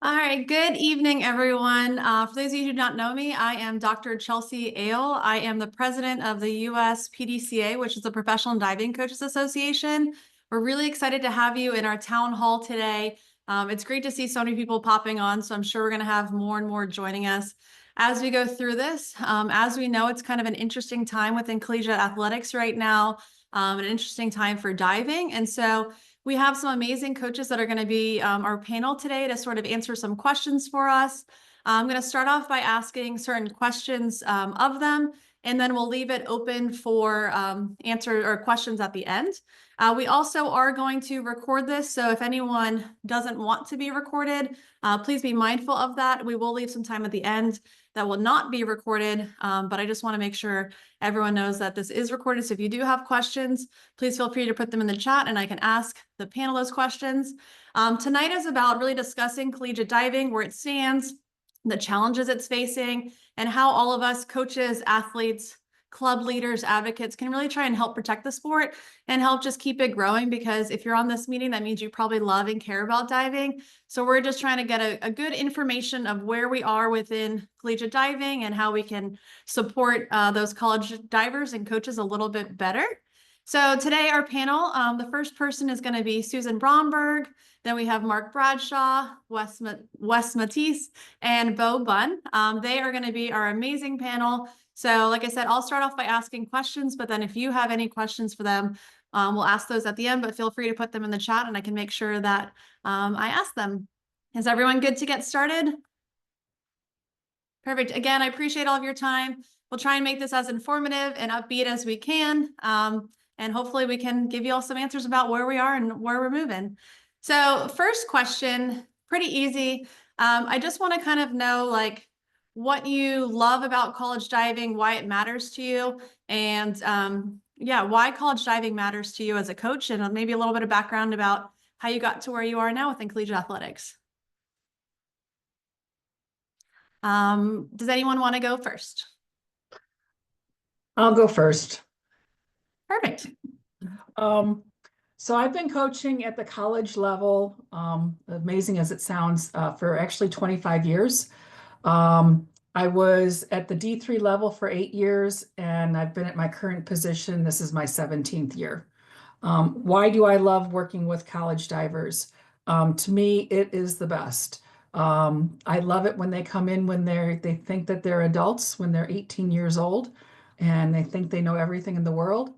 All right, good evening, everyone. For those of you who do not know me, I am Dr. Chelsea Ale. I am the president of the U.S. PDCA, which is the Professional Diving Coaches Association. We're really excited to have you in our town hall today. It's great to see so many people popping on, so I'm sure we're going to have more and more joining us as we go through this. As we know, it's kind of an interesting time within collegiate athletics right now, an interesting time for diving. And so we have some amazing coaches that are going to be our panel today to sort of answer some questions for us. I'm going to start off by asking certain questions of them, and then we'll leave it open for answer or questions at the end. We also are going to record this, so if anyone doesn't want to be recorded, please be mindful of that. We will leave some time at the end that will not be recorded, but I just want to make sure everyone knows that this is recorded. So if you do have questions, please feel free to put them in the chat and I can ask the panel those questions. Tonight is about really discussing collegiate diving, where it stands, the challenges it's facing, and how all of us coaches, athletes, club leaders, advocates can really try and help protect the sport and help just keep it growing, because if you're on this meeting, that means you probably love and care about diving. So we're just trying to get a good information of where we are within collegiate diving and how we can support those college divers and coaches a little bit better. So today our panel, the first person is going to be Susan Bromberg. Then we have Mark Bradshaw, Wes Matisse, and Bo Bunn. They are going to be our amazing panel. So like I said, I'll start off by asking questions, but then if you have any questions for them, we'll ask those at the end, but feel free to put them in the chat and I can make sure that I ask them. Is everyone good to get started? Perfect. Again, I appreciate all of your time. We'll try and make this as informative and upbeat as we can. And hopefully we can give you all some answers about where we are and where we're moving. So first question, pretty easy. I just want to kind of know like what you love about college diving, why it matters to you, and yeah, why college diving matters to you as a coach, and maybe a little bit of background about how you got to where you are now within collegiate athletics. Does anyone want to go first? I'll go first. Perfect. So I've been coaching at the college level, amazing as it sounds, for actually 25 years. I was at the D3 level for 8 years, and I've been at my current position. This is my 17th year. Why do I love working with college divers? To me, it is the best. I love it when they come in when they think that they're adults, when they're 18 years old, and they think they know everything in the world.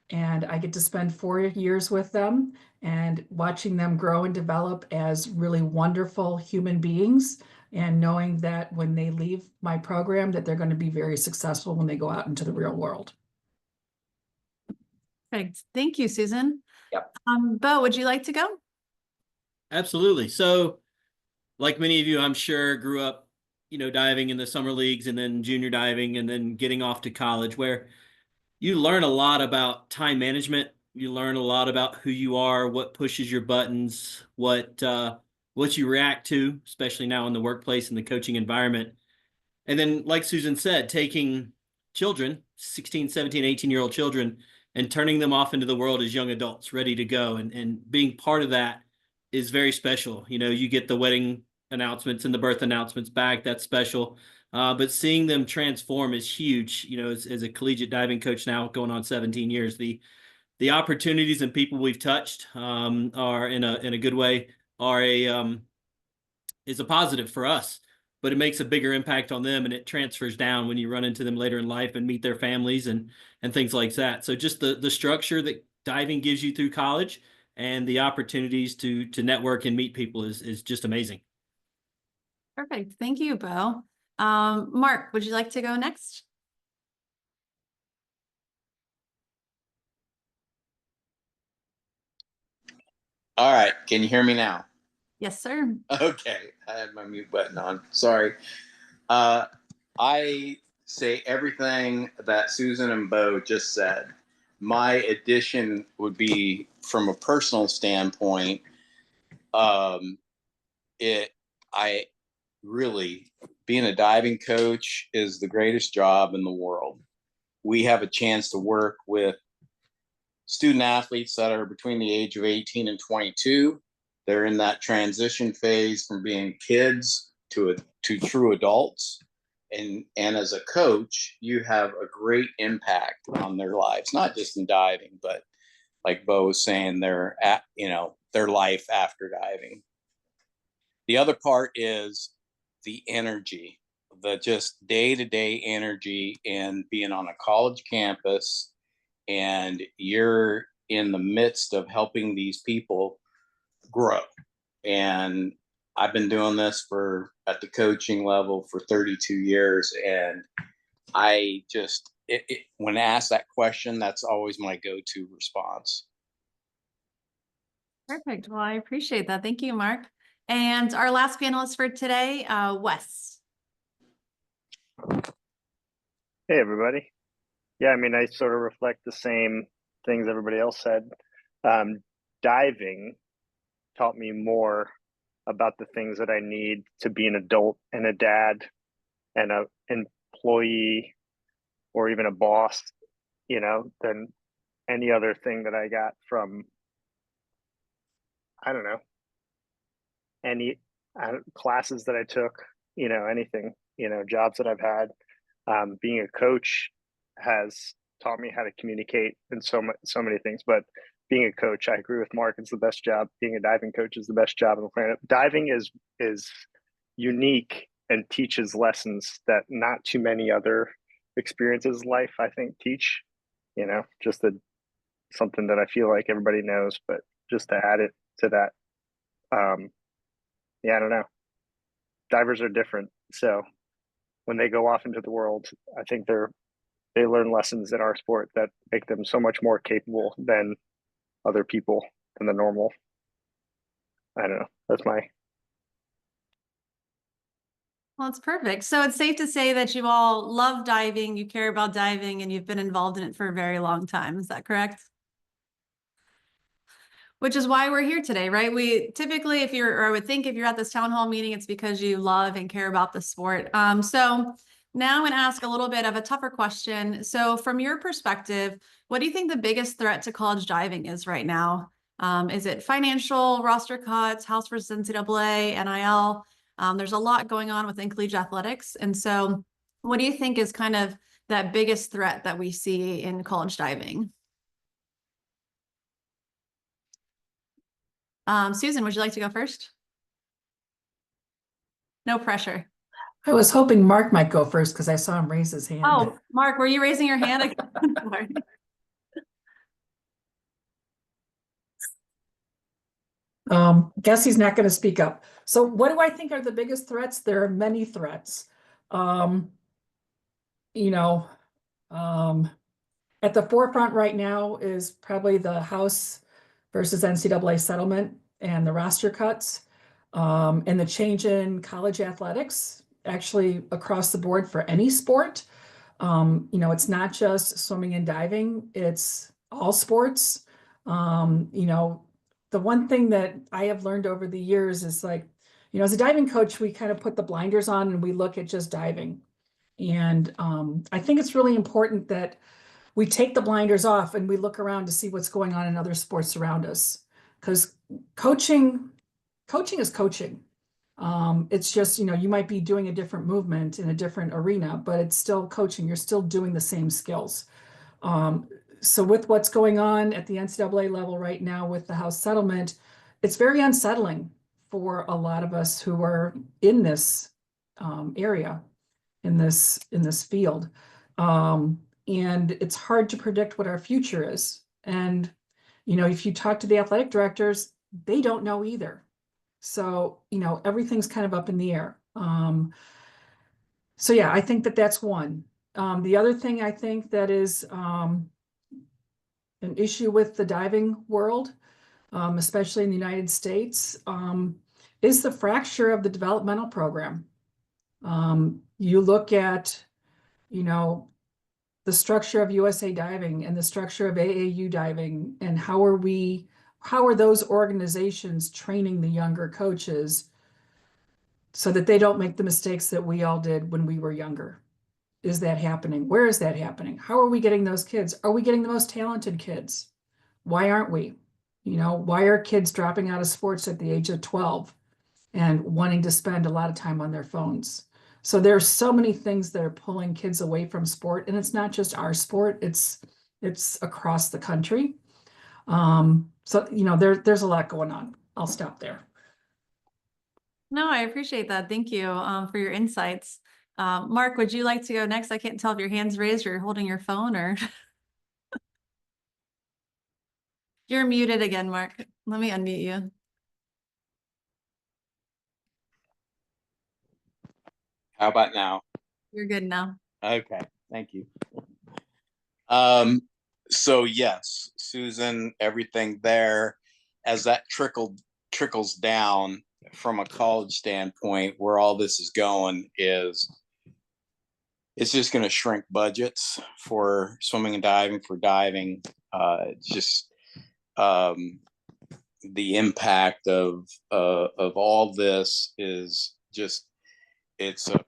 And I get to spend 4 years with them and watching them grow and develop as really wonderful human beings, and knowing that when they leave my program, that they're going to be very successful when they go out into the real world. Perfect. Thank you, Susan. Yep. Bo, would you like to go? Absolutely. So like many of you, I'm sure, grew up, diving in the summer leagues and then junior diving and then getting off to college, where you learn a lot about time management. You learn a lot about who you are, what pushes your buttons, what you react to, especially now in the workplace and the coaching environment. And then, like Susan said, taking children, 16, 17, 18-year-old children, and turning them off into the world as young adults ready to go. And being part of that is very special. You get the wedding announcements and the birth announcements back. That's special. But seeing them transform is huge. As a collegiate diving coach now going on 17 years, the opportunities and people we've touched are in a good way is a positive for us, but it makes a bigger impact on them, and it transfers down when you run into them later in life and meet their families and things like that. So just the structure that diving gives you through college and the opportunities to network and meet people is just amazing. Perfect. Thank you, Bo. Mark, would you like to go next? All right. Can you hear me now? Yes, sir. Okay. I had my mute button on. Sorry. I say everything that Susan and Bo just said. My addition would be, from a personal standpoint, being a diving coach is the greatest job in the world. We have a chance to work with student athletes that are between the age of 18 and 22 They're in that transition phase from being kids to true adults. And as a coach, you have a great impact on their lives, not just in diving, but like Bo was saying, their life after diving. The other part is the energy, the just day-to-day energy in being on a college campus, and you're in the midst of helping these people grow. And I've been doing this at the coaching level for 32 years. And I just, when asked that question, that's always my go-to response. Perfect. Well, I appreciate that. Thank you, Mark. And our last panelist for today, Wes. Hey, everybody. Yeah, I mean, I sort of reflect the same things everybody else said. Diving taught me more about the things that I need to be an adult and a dad and an employee or even a boss, than any other thing that I got from, I don't know, any classes that I took, anything, jobs that I've had. Being a coach has taught me how to communicate and so many things, but being a coach, I agree with Mark, it's the best job. Being a diving coach is the best job on the planet. Diving is unique and teaches lessons that not too many other experiences in life, I think, teach, just something that I feel like everybody knows, but just to add it to that, I don't know. Divers are different. So when they go off into the world, I think they learn lessons in our sport that make them so much more capable than other people, than the normal. I don't know. That's my. Well, it's perfect. So it's safe to say that you all love diving, you care about diving, and you've been involved in it for a very long time. Is that correct? Which is why we're here today, right? We typically, I would think if you're at this town hall meeting, it's because you love and care about the sport. So now I'm going to ask a little bit of a tougher question. So from your perspective, what do you think the biggest threat to college diving is right now? Is it financial, roster cuts, House versus NCAA, NIL? There's a lot going on within collegiate athletics. And so what do you think is kind of that biggest threat that we see in college diving? Susan, would you like to go first? No pressure. I was hoping Mark might go first because I saw him raise his hand. Oh, Mark, were you raising your hand? Guess he's not going to speak up. So what do I think are the biggest threats? There are many threats. At the forefront right now is probably the House versus NCAA settlement and the roster cuts, and the change in college athletics, actually across the board for any sport. It's not just swimming and diving, it's all sports. The one thing that I have learned over the years is as a diving coach, we kind of put the blinders on and we look at just diving. And I think it's really important that we take the blinders off and we look around to see what's going on in other sports around us. Because coaching is coaching. It's just, you might be doing a different movement in a different arena, but it's still coaching. You're still doing the same skills. So with what's going on at the NCAA level right now with the House settlement, it's very unsettling for a lot of us who are in this area, in this field. And it's hard to predict what our future is. And, if you talk to the athletic directors, they don't know either. So, everything's kind of up in the air. So yeah, I think that's one. The other thing I think that is an issue with the diving world, especially in the United States, is the fracture of the developmental program. You look at, the structure of USA Diving and the structure of AAU Diving, and how are those organizations training the younger coaches so that they don't make the mistakes that we all did when we were younger? Is that happening? Where is that happening? How are we getting those kids? Are we getting the most talented kids? Why aren't we? You know, why are kids dropping out of sports at the age of 12 and wanting to spend a lot of time on their phones? So there's so many things that are pulling kids away from sport, and it's not just our sport, it's across the country. So you know, there's a lot going on. I'll stop there. No, I appreciate that. Thank you for your insights. Mark, would you like to go next? I can't tell if your hand's raised or you're holding your phone or you're muted again, Mark. Let me unmute you. How about now? You're good now. Okay, thank you. So yes, Susan, everything there, as that trickles down from a college standpoint, where all this is going is it's just going to shrink budgets for swimming and diving, for diving. It's just the impact of all this is just, it's a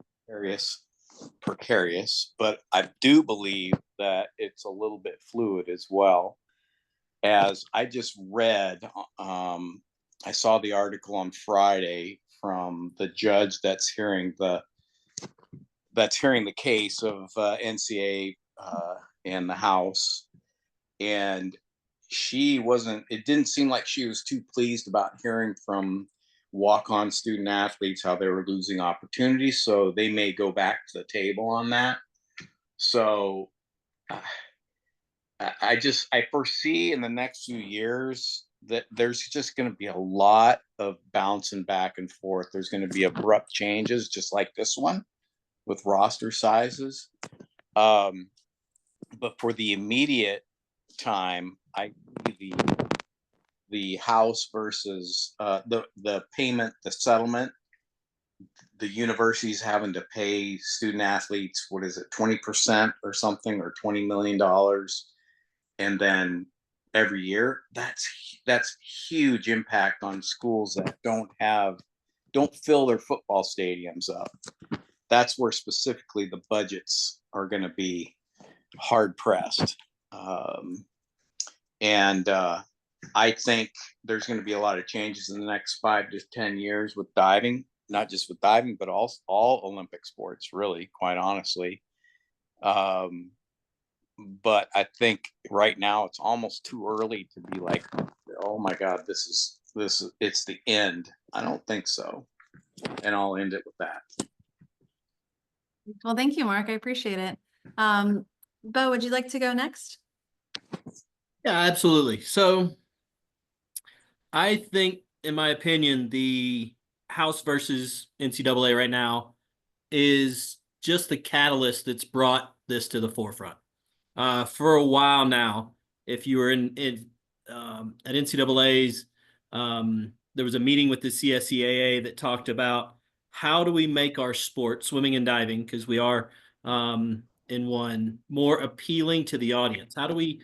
precarious, but I do believe that it's a little bit fluid as well. As I just read, I saw the article on Friday from the judge that's hearing the case of NCAA in the House, and it didn't seem like she was too pleased about hearing from walk-on student athletes how they were losing opportunities, so they may go back to the table on that. So I foresee in the next few years that there's just going to be a lot of bouncing back and forth. There's going to be abrupt changes, just like this one with roster sizes. But for the immediate time, the House versus the payment, the settlement, the universities having to pay student athletes, what is it, 20% or something, or $20 million, and then every year, that's huge impact on schools that don't fill their football stadiums up. That's where specifically the budgets are going to be hard pressed. And I think there's going to be a lot of changes in the next 5 to 10 years with diving, not just with diving, but also all Olympic sports, really, quite honestly. But I think right now it's almost too early to be like, oh my God, it's the end. I don't think so. And I'll end it with that. Well, thank you, Mark. I appreciate it. Bo, would you like to go next? Yeah, absolutely. So I think, in my opinion, the House versus NCAA right now is just the catalyst that's brought this to the forefront. For a while now, if you were at NCAA's, there was a meeting with the CSCAA that talked about how do we make our sport, swimming and diving, because we are in one, more appealing to the audience. How do we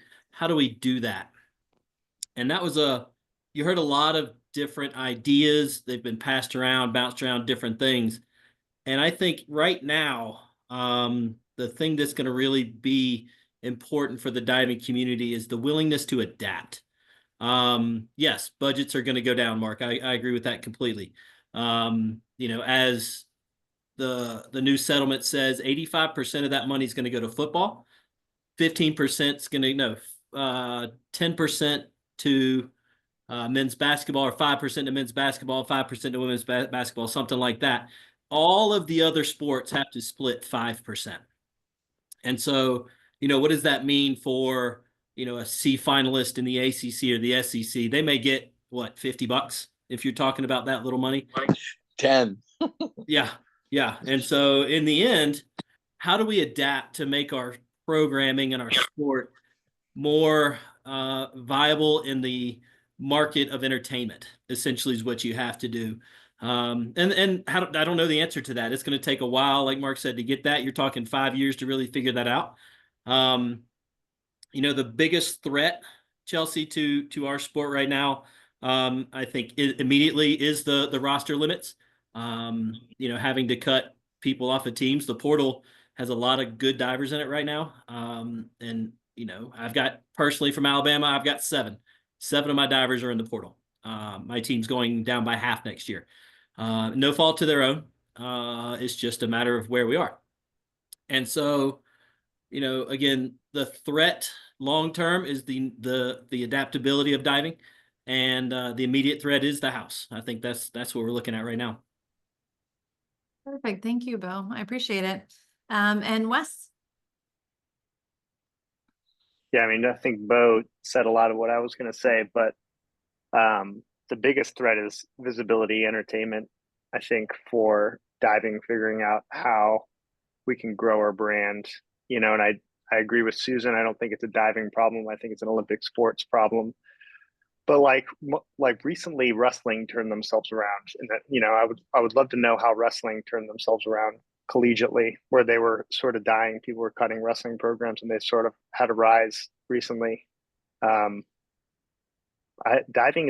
do that? And that was you heard a lot of different ideas. They've been passed around, bounced around, different things. And I think right now, the thing that's going to really be important for the diving community is the willingness to adapt. Yes, budgets are going to go down, Mark. I agree with that completely. As the new settlement says, 85% of that money is going to go to football, 15% is going to 10% to men's basketball, or 5% to men's basketball, 5% to women's basketball, something like that. All of the other sports have to split 5%. And so, what does that mean for, a C finalist in the ACC or the SEC? They may get, what, $50 if you're talking about that little money? 10. Yeah. And so in the end, how do we adapt to make our programming and our sport more viable in the market of entertainment, essentially, is what you have to do. And I don't know the answer to that. It's going to take a while, like Mark said, to get that. You're talking 5 years to really figure that out. The biggest threat, Chelsea, to our sport right now, I think immediately is the roster limits. Having to cut people off of teams. The portal has a lot of good divers in it right now. And I've got, personally, from Alabama, I've got 7. 7 of my divers are in the portal. My team's going down by half next year. No fault to their own. It's just a matter of where we are. And so, you know, again, the threat long term is the adaptability of diving, and the immediate threat is the house. I think that's what we're looking at right now. Perfect. Thank you, Bo. I appreciate it. And Wes? Yeah, I mean, I think Bo said a lot of what I was going to say, but the biggest threat is visibility, entertainment. I think for diving, figuring out how we can grow our brand, you know, and I agree with Susan. I don't think it's a diving problem. I think it's an Olympic sports problem. But like recently, wrestling turned themselves around, and that, you know, I would love to know how wrestling turned themselves around collegiately, where they were sort of dying. People were cutting wrestling programs, and they sort of had a rise recently. Diving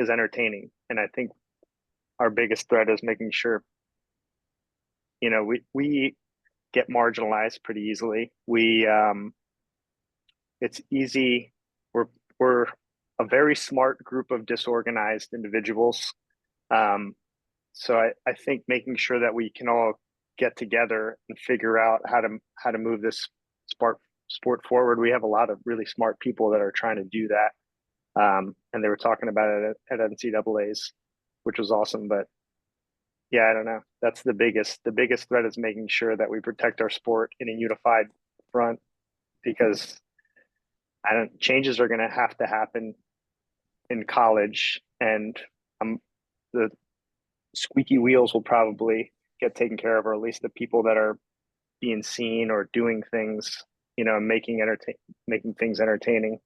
is entertaining, and I think our biggest threat is making sure, you know, we get marginalized pretty easily. It's easy. We're a very smart group of disorganized individuals. So I think making sure that we can all get together and figure out how to move this sport forward. We have a lot of really smart people that are trying to do that. And they were talking about it at NCAA's, which was awesome. But yeah, I don't know. That's the biggest threat is making sure that we protect our sport in a unified front, because changes are going to have to happen in college, and the squeaky wheels will probably get taken care of, or at least the people that are being seen or doing things, you know, making things entertaining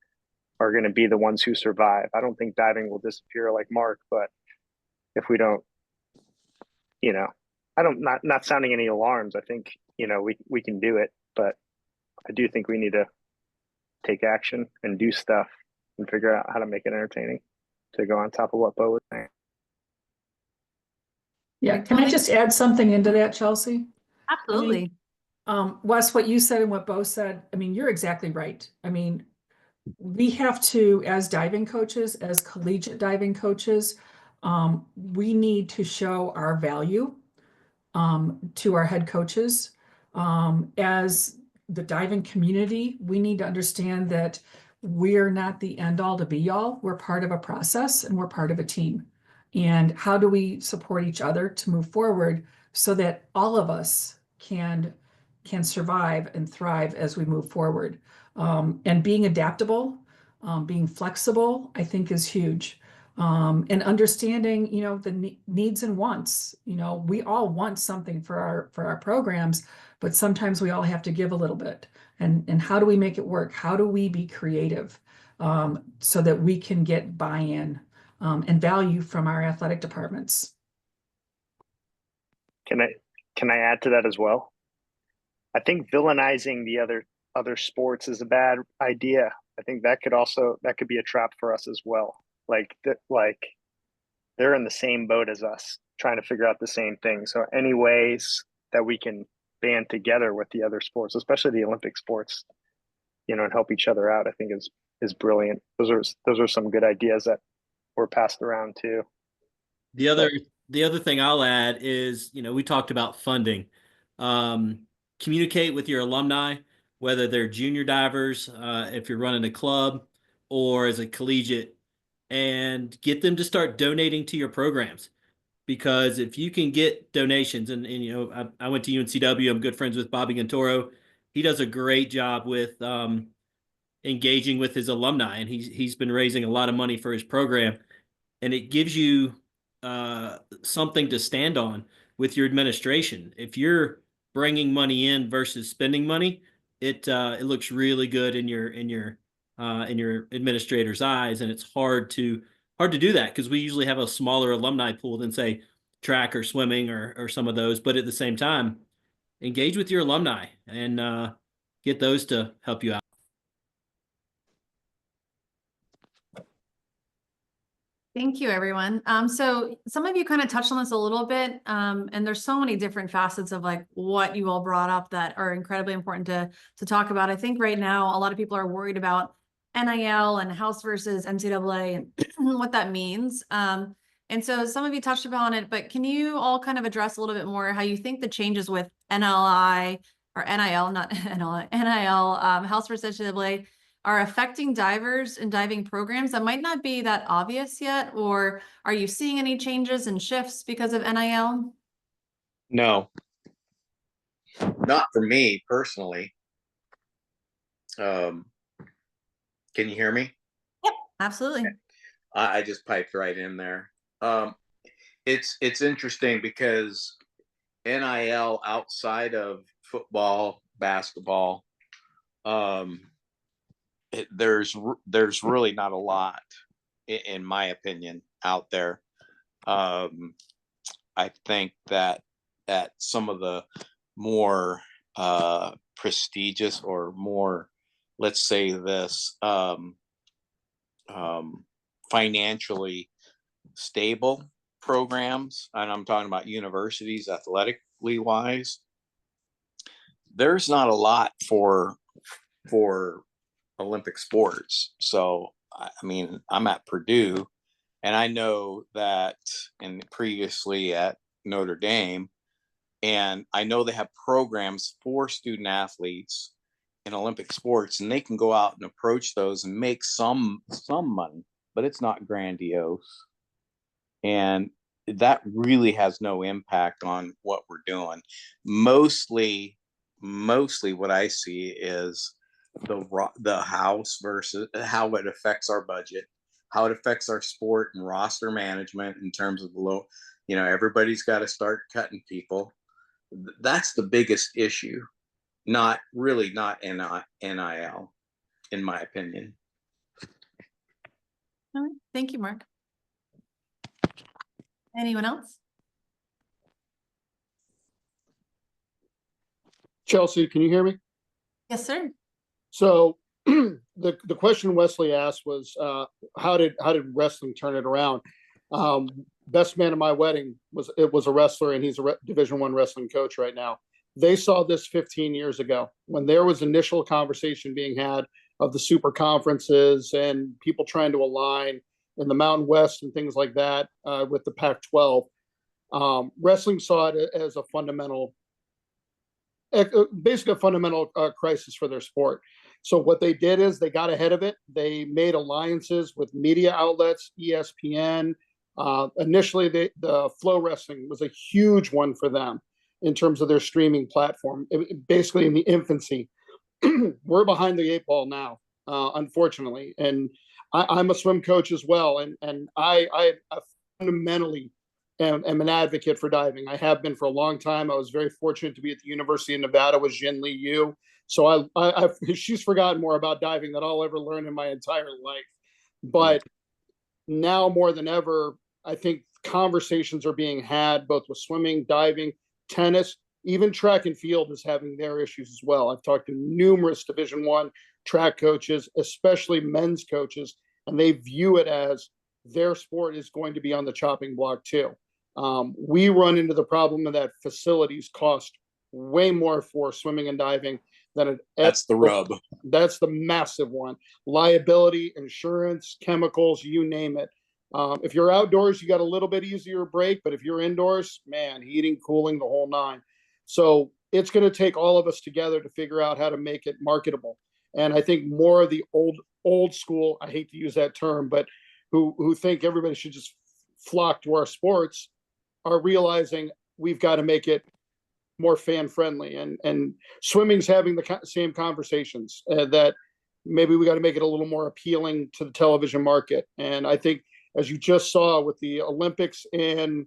are going to be the ones who survive. I don't think diving will disappear like Mark, but if we don't, you know, not sounding any alarms. I think, you know, we can do it, but I do think we need to take action and do stuff and figure out how to make it entertaining, to go on top of what Bo was saying. Yeah, can I just add something into that, Chelsea? Absolutely. Wes, what you said and what Bo said, I mean, you're exactly right. I mean, we have to, as diving coaches, as collegiate diving coaches, we need to show our value to our head coaches. As the diving community, we need to understand that we're not the end all to be all. We're part of a process and we're part of a team. And how do we support each other to move forward so that all of us can survive and thrive as we move forward? And being adaptable, being flexible, I think is huge. And understanding, you know, the needs and wants. You know, we all want something for our programs, but sometimes we all have to give a little bit. And how do we make it work? How do we be creative so that we can get buy-in and value from our athletic departments? Can I add to that as well? I think villainizing the other sports is a bad idea. I think that could be a trap for us as well. Like they're in the same boat as us, trying to figure out the same thing. So any ways that we can band together with the other sports, especially the Olympic sports, you know, and help each other out, I think is brilliant. Those are some good ideas that were passed around too. The other thing I'll add is, you know, we talked about funding. Communicate with your alumni, whether they're junior divers, if you're running a club, or as a collegiate, and get them to start donating to your programs. Because if you can get donations, and you know, I went to UNCW, I'm good friends with Bobby Gantoro. He does a great job with engaging with his alumni, and he's been raising a lot of money for his program. And it gives you something to stand on with your administration. If you're bringing money in versus spending money, it looks really good in your administrator's eyes, and it's hard to do that because we usually have a smaller alumni pool than, say, track or swimming or some of those. But at the same time, engage with your alumni and get those to help you out. Thank you, everyone. So some of you kind of touched on this a little bit, and there's so many different facets of like what you all brought up that are incredibly important to talk about. I think right now a lot of people are worried about NIL and House versus NCAA and what that means. And so some of you touched upon it, but can you all kind of address a little bit more how you think the changes with NLI or NIL, not NLI, NIL, House versus NCAA are affecting divers and diving programs that might not be that obvious yet? Or are you seeing any changes and shifts because of NIL? No, not for me personally. Can you hear me? Absolutely. I just piped right in there. It's interesting because NIL outside of football, basketball, there's really not a lot, in my opinion, out there. I think that at some of the more prestigious or more, let's say this, financially stable programs, and I'm talking about universities athletically wise, there's not a lot for Olympic sports. So I mean, I'm at Purdue, and I know that, and previously at Notre Dame, and I know they have programs for student athletes in Olympic sports, and they can go out and approach those and make some money, but it's not grandiose. And that really has no impact on what we're doing. Mostly what I see is the house versus how it affects our budget, how it affects our sport and roster management in terms of everybody's got to start cutting people. That's the biggest issue, not NIL, in my opinion. All right. Thank you, Mark. Anyone else? Chelsea, can you hear me? Yes, sir. So the question Wesley asked was, how did wrestling turn it around? Best man at my wedding was a wrestler, and he's a Division I wrestling coach right now. They saw this 15 years ago when there was initial conversation being had of the super conferences and people trying to align in the Mountain West and things like that with the Pac-12. Wrestling saw it as a fundamental, basically a fundamental crisis for their sport. So what they did is they got ahead of it. They made alliances with media outlets, ESPN. Initially, the Flow Wrestling was a huge one for them in terms of their streaming platform, basically in the infancy. We're behind the 8 ball now, unfortunately. And I'm a swim coach as well. And I fundamentally am an advocate for diving. I have been for a long time. I was very fortunate to be at the University of Nevada with Jin Lee Yu. So she's forgotten more about diving than I'll ever learn in my entire life. But now more than ever, I think conversations are being had both with swimming, diving, tennis, even track and field is having their issues as well. I've talked to numerous Division I track coaches, especially men's coaches, and they view it as their sport is going to be on the chopping block too. We run into the problem of that facilities cost way more for swimming and diving than that's the rub. That's the massive one. Liability, insurance, chemicals, you name it. If you're outdoors, you got a little bit easier break, but if you're indoors, man, heating, cooling, the whole nine. So it's going to take all of us together to figure out how to make it marketable. And I think more of the old school, I hate to use that term, but who think everybody should just flock to our sports are realizing we've got to make it more fan friendly, and swimming's having the same conversations that maybe we got to make it a little more appealing to the television market. And I think, as you just saw with the Olympics and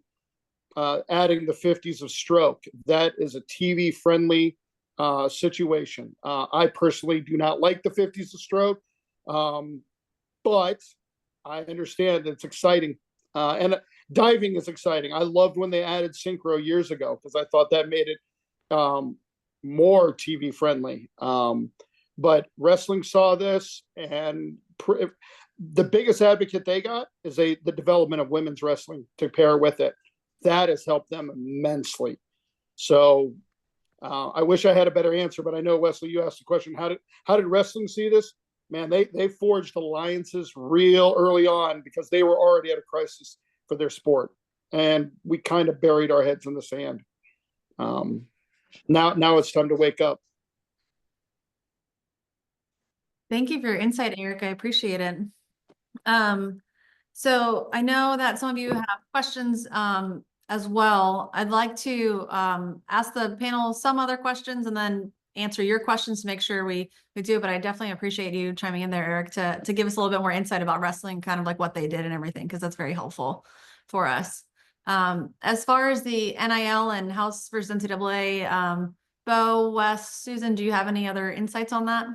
adding the 50s of stroke, that is a TV friendly situation. I personally do not like the 50s of stroke, but I understand it's exciting. And diving is exciting. I loved when they added synchro years ago because I thought that made it more TV friendly. But wrestling saw this, and the biggest advocate they got is the development of women's wrestling to pair with it. That has helped them immensely. So I wish I had a better answer, but I know, Wesley, you asked the question, how did wrestling see this? man, they forged alliances real early on because they were already at a crisis for their sport. And we kind of buried our heads in the sand. Now it's time to wake up. Thank you for your insight, Eric. I appreciate it. So I know that some of you have questions as well. I'd like to ask the panel some other questions and then answer your questions to make sure we do. But I definitely appreciate you chiming in there, Eric, to give us a little bit more insight about wrestling, kind of like what they did and everything, because that's very helpful for us. As far as the NIL and House versus NCAA, Bo, Wes, Susan, do you have any other insights on that?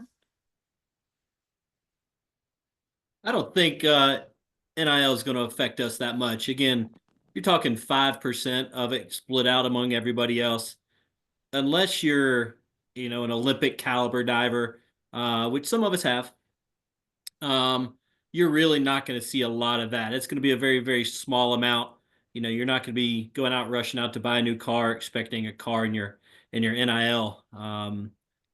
I don't think NIL is going to affect us that much. Again, you're talking 5% of it split out among everybody else. Unless you're, an Olympic caliber diver, which some of us have, you're really not going to see a lot of that. It's going to be a very, very small amount. You're not going to be going out rushing out to buy a new car, expecting a car in your NIL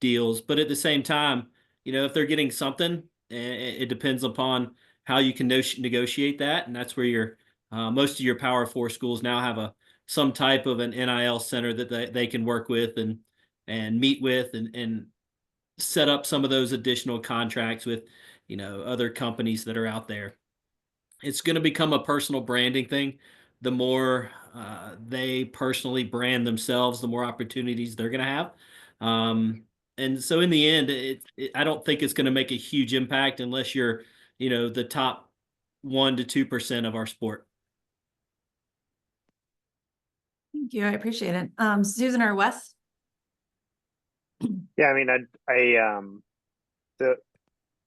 deals. But at the same time, if they're getting something, it depends upon how you can negotiate that, and that's where most of your Power 4 schools now have some type of an NIL center that they can work with and meet with and set up some of those additional contracts with other companies that are out there. It's going to become a personal branding thing. The more they personally brand themselves, the more opportunities they're going to have. And so in the end, I don't think it's going to make a huge impact unless you're, the top 1% to 2% of our sport. Thank you. I appreciate it. Susan or Wes? Yeah, I mean, the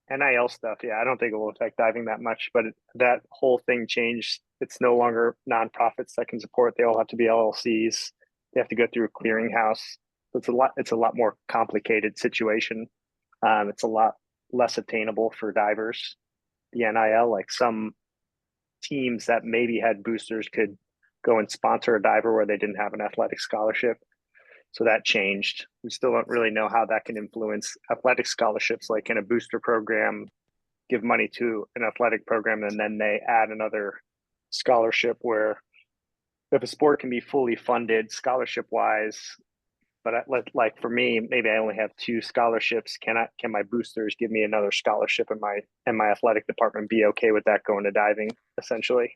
NIL stuff, yeah, I don't think it will affect diving that much, but that whole thing changed. It's no longer nonprofits that can support. They all have to be LLCs. They have to go through a clearinghouse. It's a lot more complicated situation. It's a lot less attainable for divers. The NIL, like some teams that maybe had boosters could go and sponsor a diver where they didn't have an athletic scholarship. So that changed. We still don't really know how that can influence athletic scholarships, like in a booster program, give money to an athletic program, and then they add another scholarship where if a sport can be fully funded scholarship wise, but like for me, maybe I only have 2 scholarships. Can my boosters give me another scholarship and my athletic department be okay with that going to diving essentially?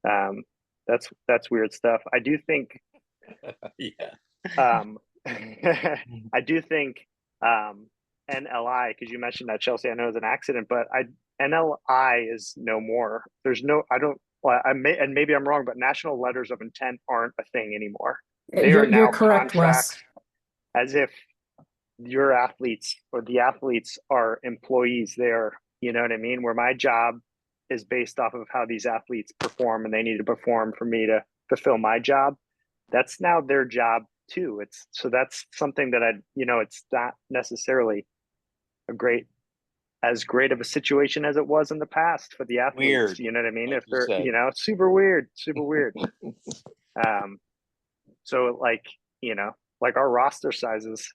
That's weird stuff. I do think, Yeah. I do think NLI, because you mentioned that, Chelsea, I know it was an accident, but NLI is no more. There's no, I don't, well, and maybe I'm wrong, but national letters of intent aren't a thing anymore. They are now You're correct, contracts, Wes. as if your athletes or the athletes are employees there. You know what I mean? Where my job is based off of how these athletes perform, and they need to perform for me to fulfill my job. That's now their job too. That's something that it's not necessarily as great of a situation as it was in the past for the athletes. Weird. You know what I mean? Like If they're, you said. super weird. So like our roster sizes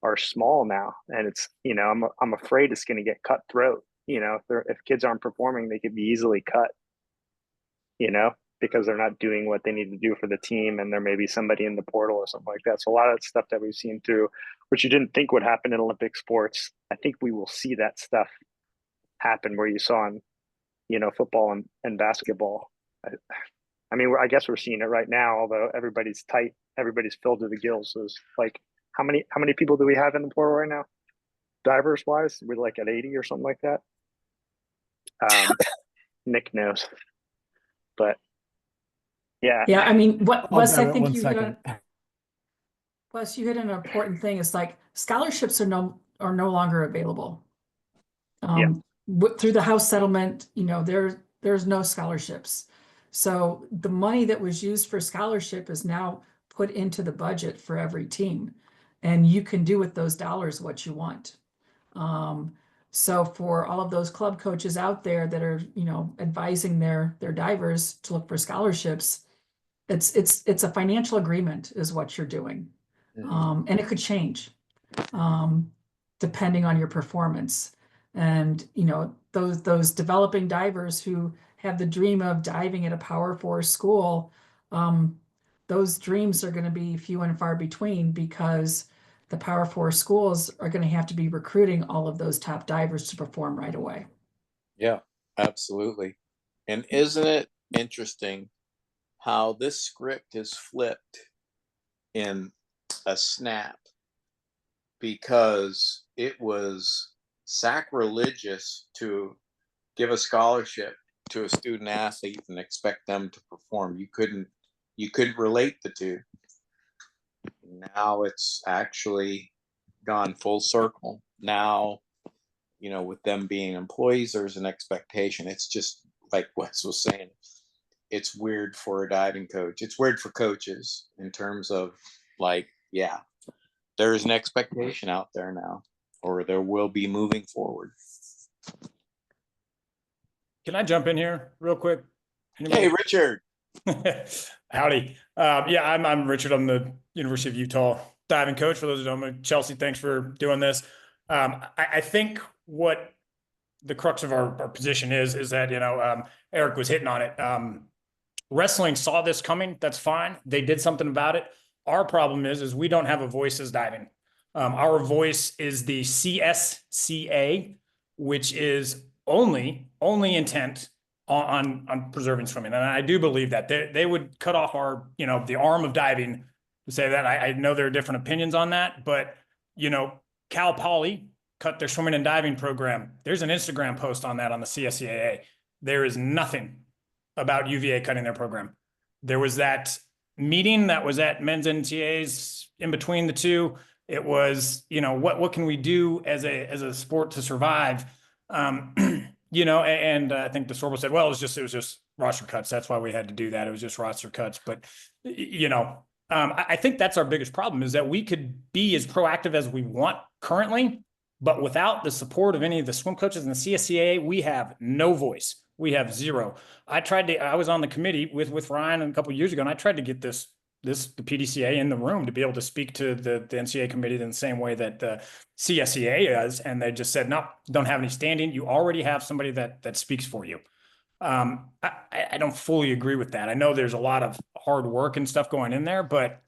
are small now, and it's, I'm afraid it's going to get cutthroat. If kids aren't performing, they could be easily cut, because they're not doing what they need to do for the team, and there may be somebody in the portal or something like that. So a lot of stuff that we've seen through, which you didn't think would happen in Olympic sports, I think we will see that stuff happen where you saw in, football and basketball. I mean, I guess we're seeing it right now, although everybody's tight, everybody's filled to the gills. So it's like, how many people do we have in the portal right now? Divers wise, we're like at 80 or something like that. Nick knows, but yeah. I mean, Wes, I think one you second. Wes, you hit an important thing. It's like scholarships are no longer available. Through the House settlement, there's no scholarships. So the money that was used for scholarship is now put into the budget for every team, and you can do with those dollars what you want. So for all of those club coaches out there that are, advising their divers to look for scholarships, it's a financial agreement is what you're doing. And it could change depending on your performance. And, those developing divers who have the dream of diving at a Power 4 school, those dreams are going to be few and far between, because the Power 4 schools are going to have to be recruiting all of those top divers to perform right away. Yeah, absolutely. And isn't it interesting how this script is flipped in a snap? Because it was sacrilegious to give a scholarship to a student athlete and expect them to perform. You couldn't relate the two. Now it's actually gone full circle. Now, with them being employees, there's an expectation. It's just like Wes was saying, it's weird for a diving coach. It's weird for coaches in terms of there's an expectation out there now, or there will be moving forward. Can I jump in here real quick? Anybody? Hey, Richard. Howdy. I'm Richard. I'm the University of Utah diving coach. For those who don't know, Chelsea, thanks for doing this. I think what the crux of our position is that, Eric was hitting on it. Wrestling saw this coming. That's fine. They did something about it. Our problem is we don't have a voice as diving. Our voice is the CSCA, which is only intent on preserving swimming. And I do believe that they would cut off our, the arm of diving to say that. I know there are different opinions on that, but, Cal Poly cut their swimming and diving program. There's an Instagram post on that on the CSCAA. There is nothing about UVA cutting their program. There was that meeting that was at men's NCAAs in between the two. It was, what can we do as a sport to survive? And I think the Sorbo said, well, it was just roster cuts. That's why we had to do that. It was just roster cuts. But, I think that's our biggest problem, is that we could be as proactive as we want currently, but without the support of any of the swim coaches in the CSCAA, we have no voice. We have zero. I was on the committee with Ryan a couple of years ago, and I tried to get the PDCA in the room to be able to speak to the NCAA committee in the same way that the CSCA is. And they just said, no, don't have any standing. You already have somebody that speaks for you. I don't fully agree with that. I know there's a lot of hard work and stuff going in there, but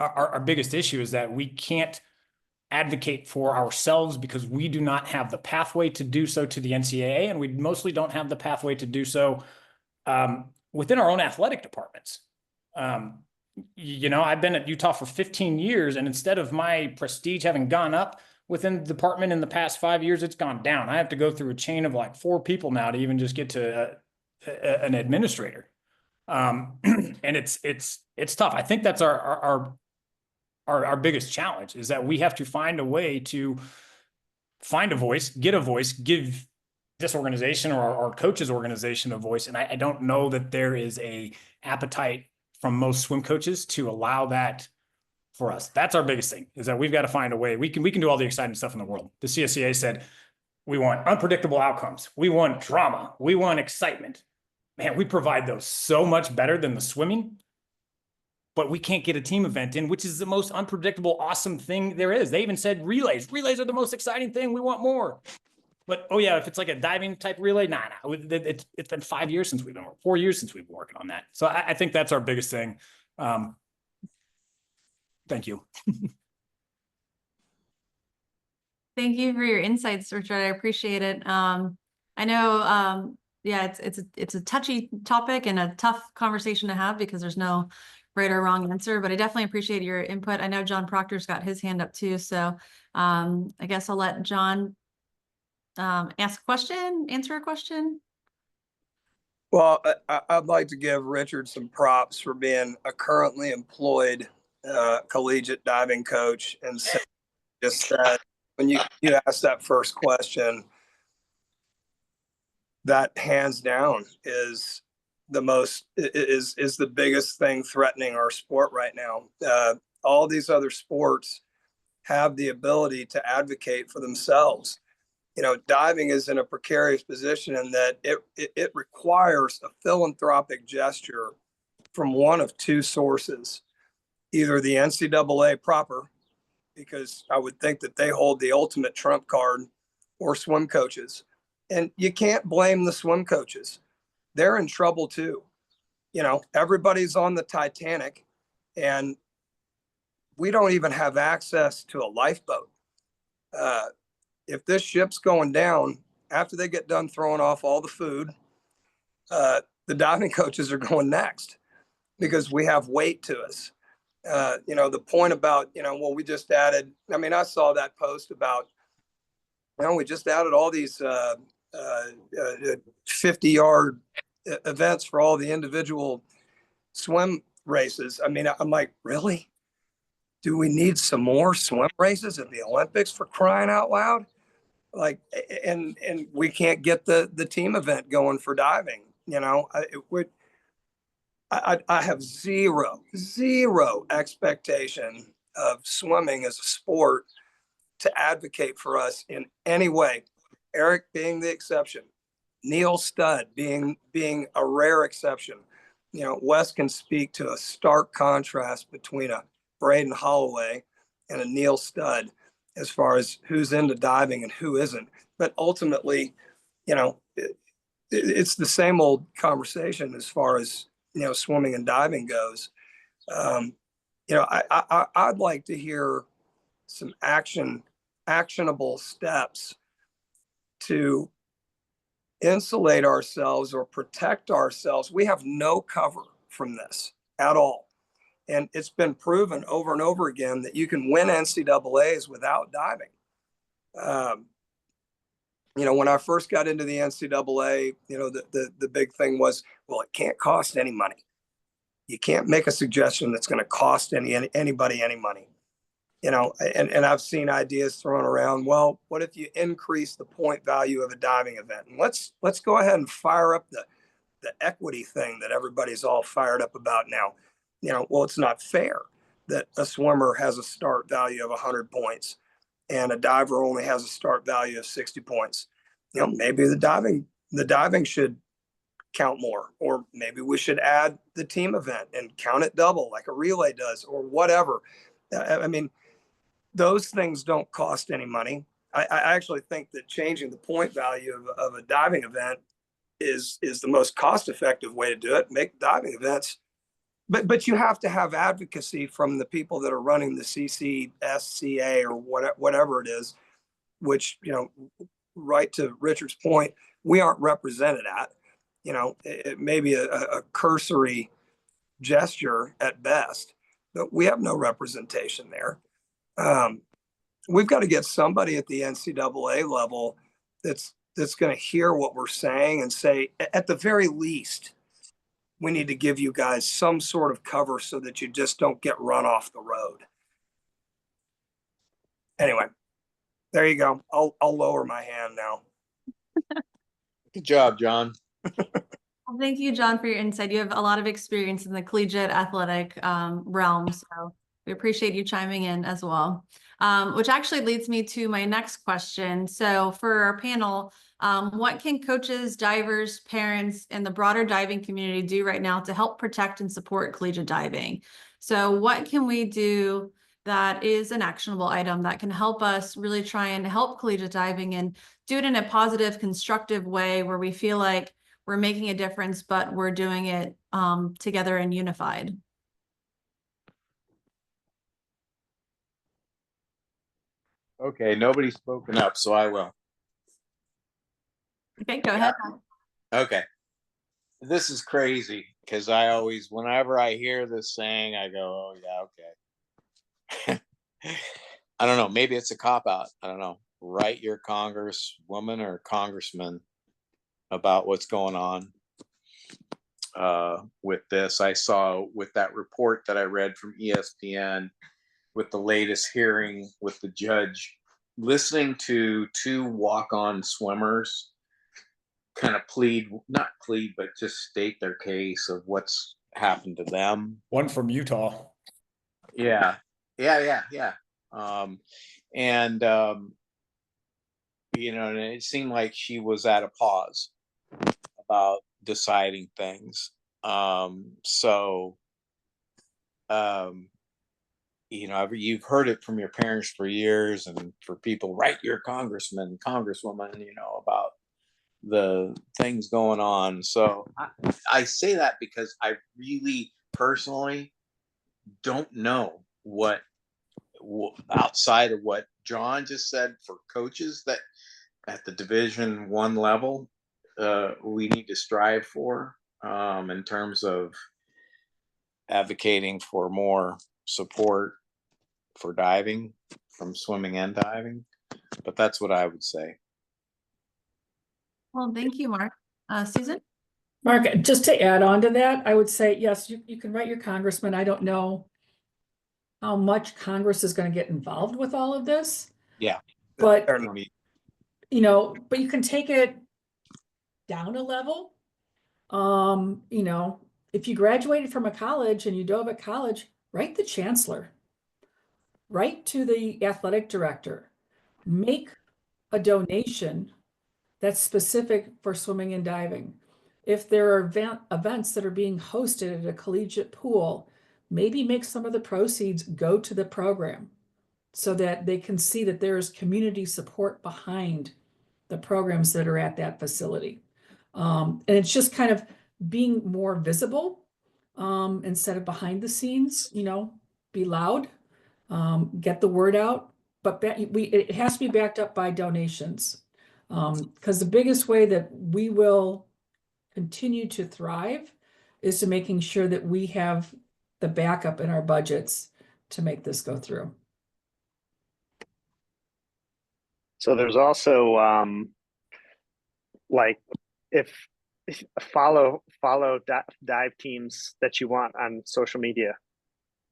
our biggest issue is that we can't advocate for ourselves because we do not have the pathway to do so to the NCAA, and we mostly don't have the pathway to do so within our own athletic departments. I've been at Utah for 15 years, and instead of my prestige having gone up within the department in the past 5 years, it's gone down. I have to go through a chain of like 4 people now to even just get to an administrator. And it's tough. I think that's our biggest challenge, is that we have to find a way to find a voice, get a voice, give this organization or our coaches organization a voice. And I don't know that there is a appetite from most swim coaches to allow that for us. That's our biggest thing, is that we've got to find a way. We can do all the exciting stuff in the world. The CSCA said, we want unpredictable outcomes. We want drama. We want excitement. Man, we provide those so much better than the swimming. But we can't get a team event in, which is the most unpredictable, awesome thing there is. They even said relays. Relays are the most exciting thing. We want more. But, oh, yeah, if it's like a diving type relay, nah. It's been 5 years since 4 years since we've been working on that. So I think that's our biggest thing. Thank you. Thank you for your insights, Richard. I appreciate it. I know, it's a touchy topic and a tough conversation to have, because there's no right or wrong answer, but I definitely appreciate your input. I know John Proctor's got his hand up too. So I guess I'll let John answer a question. Well, I'd like to give Richard some props for being a currently employed collegiate diving coach, and just that when you asked that first question, that hands down is the biggest thing threatening our sport right now. All these other sports have the ability to advocate for themselves. Diving is in a precarious position in that it requires a philanthropic gesture from one of two sources, either the NCAA proper, because I would think that they hold the ultimate trump card or swim coaches. And you can't blame the swim coaches. They're in trouble too. You know, everybody's on the Titanic and we don't even have access to a lifeboat. If this ship's going down, after they get done throwing off all the food, the diving coaches are going next because we have weight to us. You know, the point about, you know, well, we just added, I mean, I saw that post about, you know, we just added all these 50-yard events for all the individual swim races. I mean, I'm like, really? Do we need some more swim races at the Olympics, for crying out loud? Like, and we can't get the team event going for diving. You know, I have zero expectation of swimming as a sport to advocate for us in any way. Eric being the exception, Neil Studd being a rare exception. You know, Wes can speak to a stark contrast between a Braden Holloway and a Neil Studd as far as who's into diving and who isn't. But ultimately, you know, it's the same old conversation as far as, you know, swimming and diving goes. You know, I'd like to hear some actionable steps to insulate ourselves or protect ourselves. We have no cover from this at all. And it's been proven over and over again that you can win NCAAs without diving. You know, when I first got into the NCAA, you know, the big thing was, well, it can't cost any money. You can't make a suggestion that's going to cost anybody any money. You know, and I've seen ideas thrown around. Well, what if you increase the point value of a diving event? And let's go ahead and fire up the equity thing that everybody's all fired up about now. You know, well, it's not fair that a swimmer has a start value of 100 points and a diver only has a start value of 60 points. You know, maybe the diving should count more, or maybe we should add the team event and count it double like a relay does, or whatever. I mean, those things don't cost any money. I actually think that changing the point value of a diving event is the most cost-effective way to do it. Make diving events, but you have to have advocacy from the people that are running the CCSCA or whatever it is, which, you know, right to Richard's point, we aren't represented at. You know, it may be a cursory gesture at best, but we have no representation there. We've got to get somebody at the NCAA level that's going to hear what we're saying and say, at the very least, we need to give you guys some sort of cover so that you just don't get run off the road. Anyway, there you go. I'll lower my hand now. Good job, John. Well, thank you, John, for your insight. You have a lot of experience in the collegiate athletic realm, so we appreciate you chiming in as well. Which actually leads me to my next question. So for our panel, what can coaches, divers, parents, and the broader diving community do right now to help protect and support collegiate diving? So what can we do that is an actionable item that can help us really try and help collegiate diving and do it in a positive, constructive way where we feel like we're making a difference, but we're doing it together and unified? Okay, nobody's spoken up, so I will. Okay, go ahead. Okay. This is crazy because I always, whenever I hear this saying, I go, oh, yeah, okay. I don't know. Maybe it's a cop out. I don't know. Write your congresswoman or congressman about what's going on with this. I saw with that report that I read from ESPN with the latest hearing with the judge, listening to two walk-on swimmers kind of not plead, but just state their case of what's happened to them. One from Utah. Yeah. You know, and it seemed like she was at a pause about deciding things. you've heard it from your parents for years, and for people, write your congressman, congresswoman, about the things going on. So I say that because I really personally don't know what outside of what John just said for coaches that at the Division I level we need to strive for in terms of advocating for more support for diving, from swimming and diving. But that's what I would say. Well, thank you, Mark. Susan? Mark, just to add on to that, I would say, yes, you can write your congressman. I don't know how much Congress is going to get involved with all of this. Yeah. But, Fair enough. but you can take it down a level. If you graduated from a college and you dove at college, write the chancellor, write to the athletic director, make a donation that's specific for swimming and diving. If there are events that are being hosted at a collegiate pool, maybe make some of the proceeds go to the program so that they can see that there's community support behind the programs that are at that facility. And it's just kind of being more visible instead of behind the scenes, be loud, get the word out, but it has to be backed up by donations. Because the biggest way that we will continue to thrive is to making sure that we have the backup in our budgets to make this go through. So there's also like if follow dive teams that you want on social media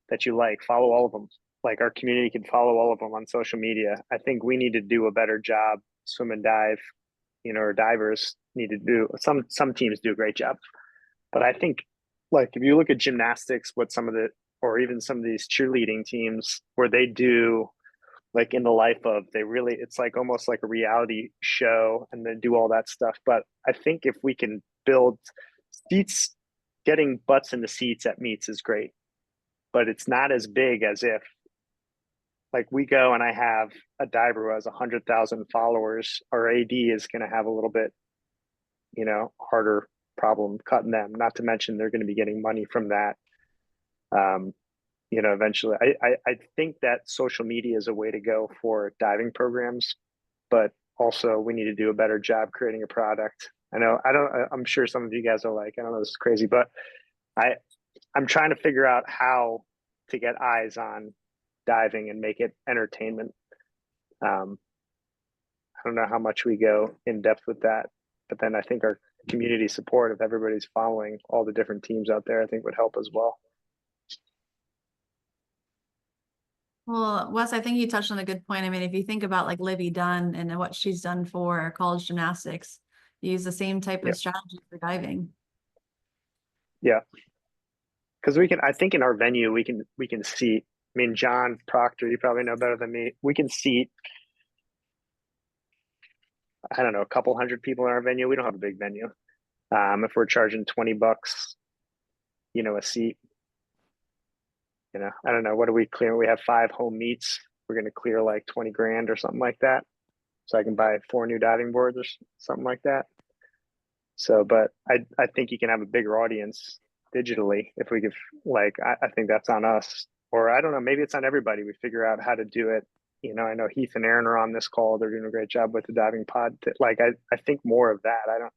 that you like, follow all of them. Like our community can follow all of them on social media. I think we need to do a better job. Swim and dive, or divers need to do, some teams do a great job, but I think like if you look at gymnastics, or even some of these cheerleading teams where they do like in the life of, it's like almost like a reality show and then do all that stuff. But I think if we can build seats, getting butts in the seats at meets is great, but it's not as big as if like we go and I have a diver who has 100,000 followers, our AD is going to have a little bit, harder problem cutting them, not to mention they're going to be getting money from that. Eventually I think that social media is a way to go for diving programs, but also we need to do a better job creating a product. I'm sure some of you guys are like, I don't know, this is crazy, but I'm trying to figure out how to get eyes on diving and make it entertainment. I don't know how much we go in depth with that, but then I think our community support, if everybody's following all the different teams out there, I think would help as well. Well, Wes, I think you touched on a good point. I mean, if you think about like Libby Dunn and what she's done for college gymnastics, you use the same type of strategy for diving. Yeah. Because I think in our venue, we can seat, I mean, John Proctor, you probably know better than me. We can seat, I don't know, a couple hundred people in our venue. We don't have a big venue. If we're charging $20, a seat, I don't know, what do we clear? We have 5 home meets. We're going to clear like 20 grand or something like that. So I can buy 4 new diving boards or something like that. So, but I think you can have a bigger audience digitally if we could, I think that's on us. Or I don't know, maybe it's on everybody. We figure out how to do it. I know Heath and Aaron are on this call. They're doing a great job with the diving pod. I think more of that.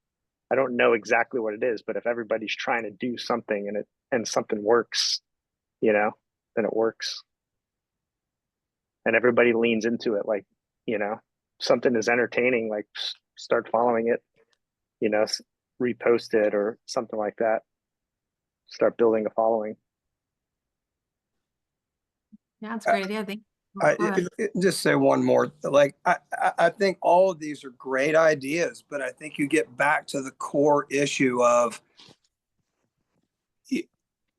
I don't know exactly what it is, but if everybody's trying to do something and something works, then it works. And everybody leans into it. Something is entertaining, start following it, repost it or something like that. Start building a following. Yeah, it's a great idea. I think. Just say one more. I think all of these are great ideas, but I think you get back to the core issue of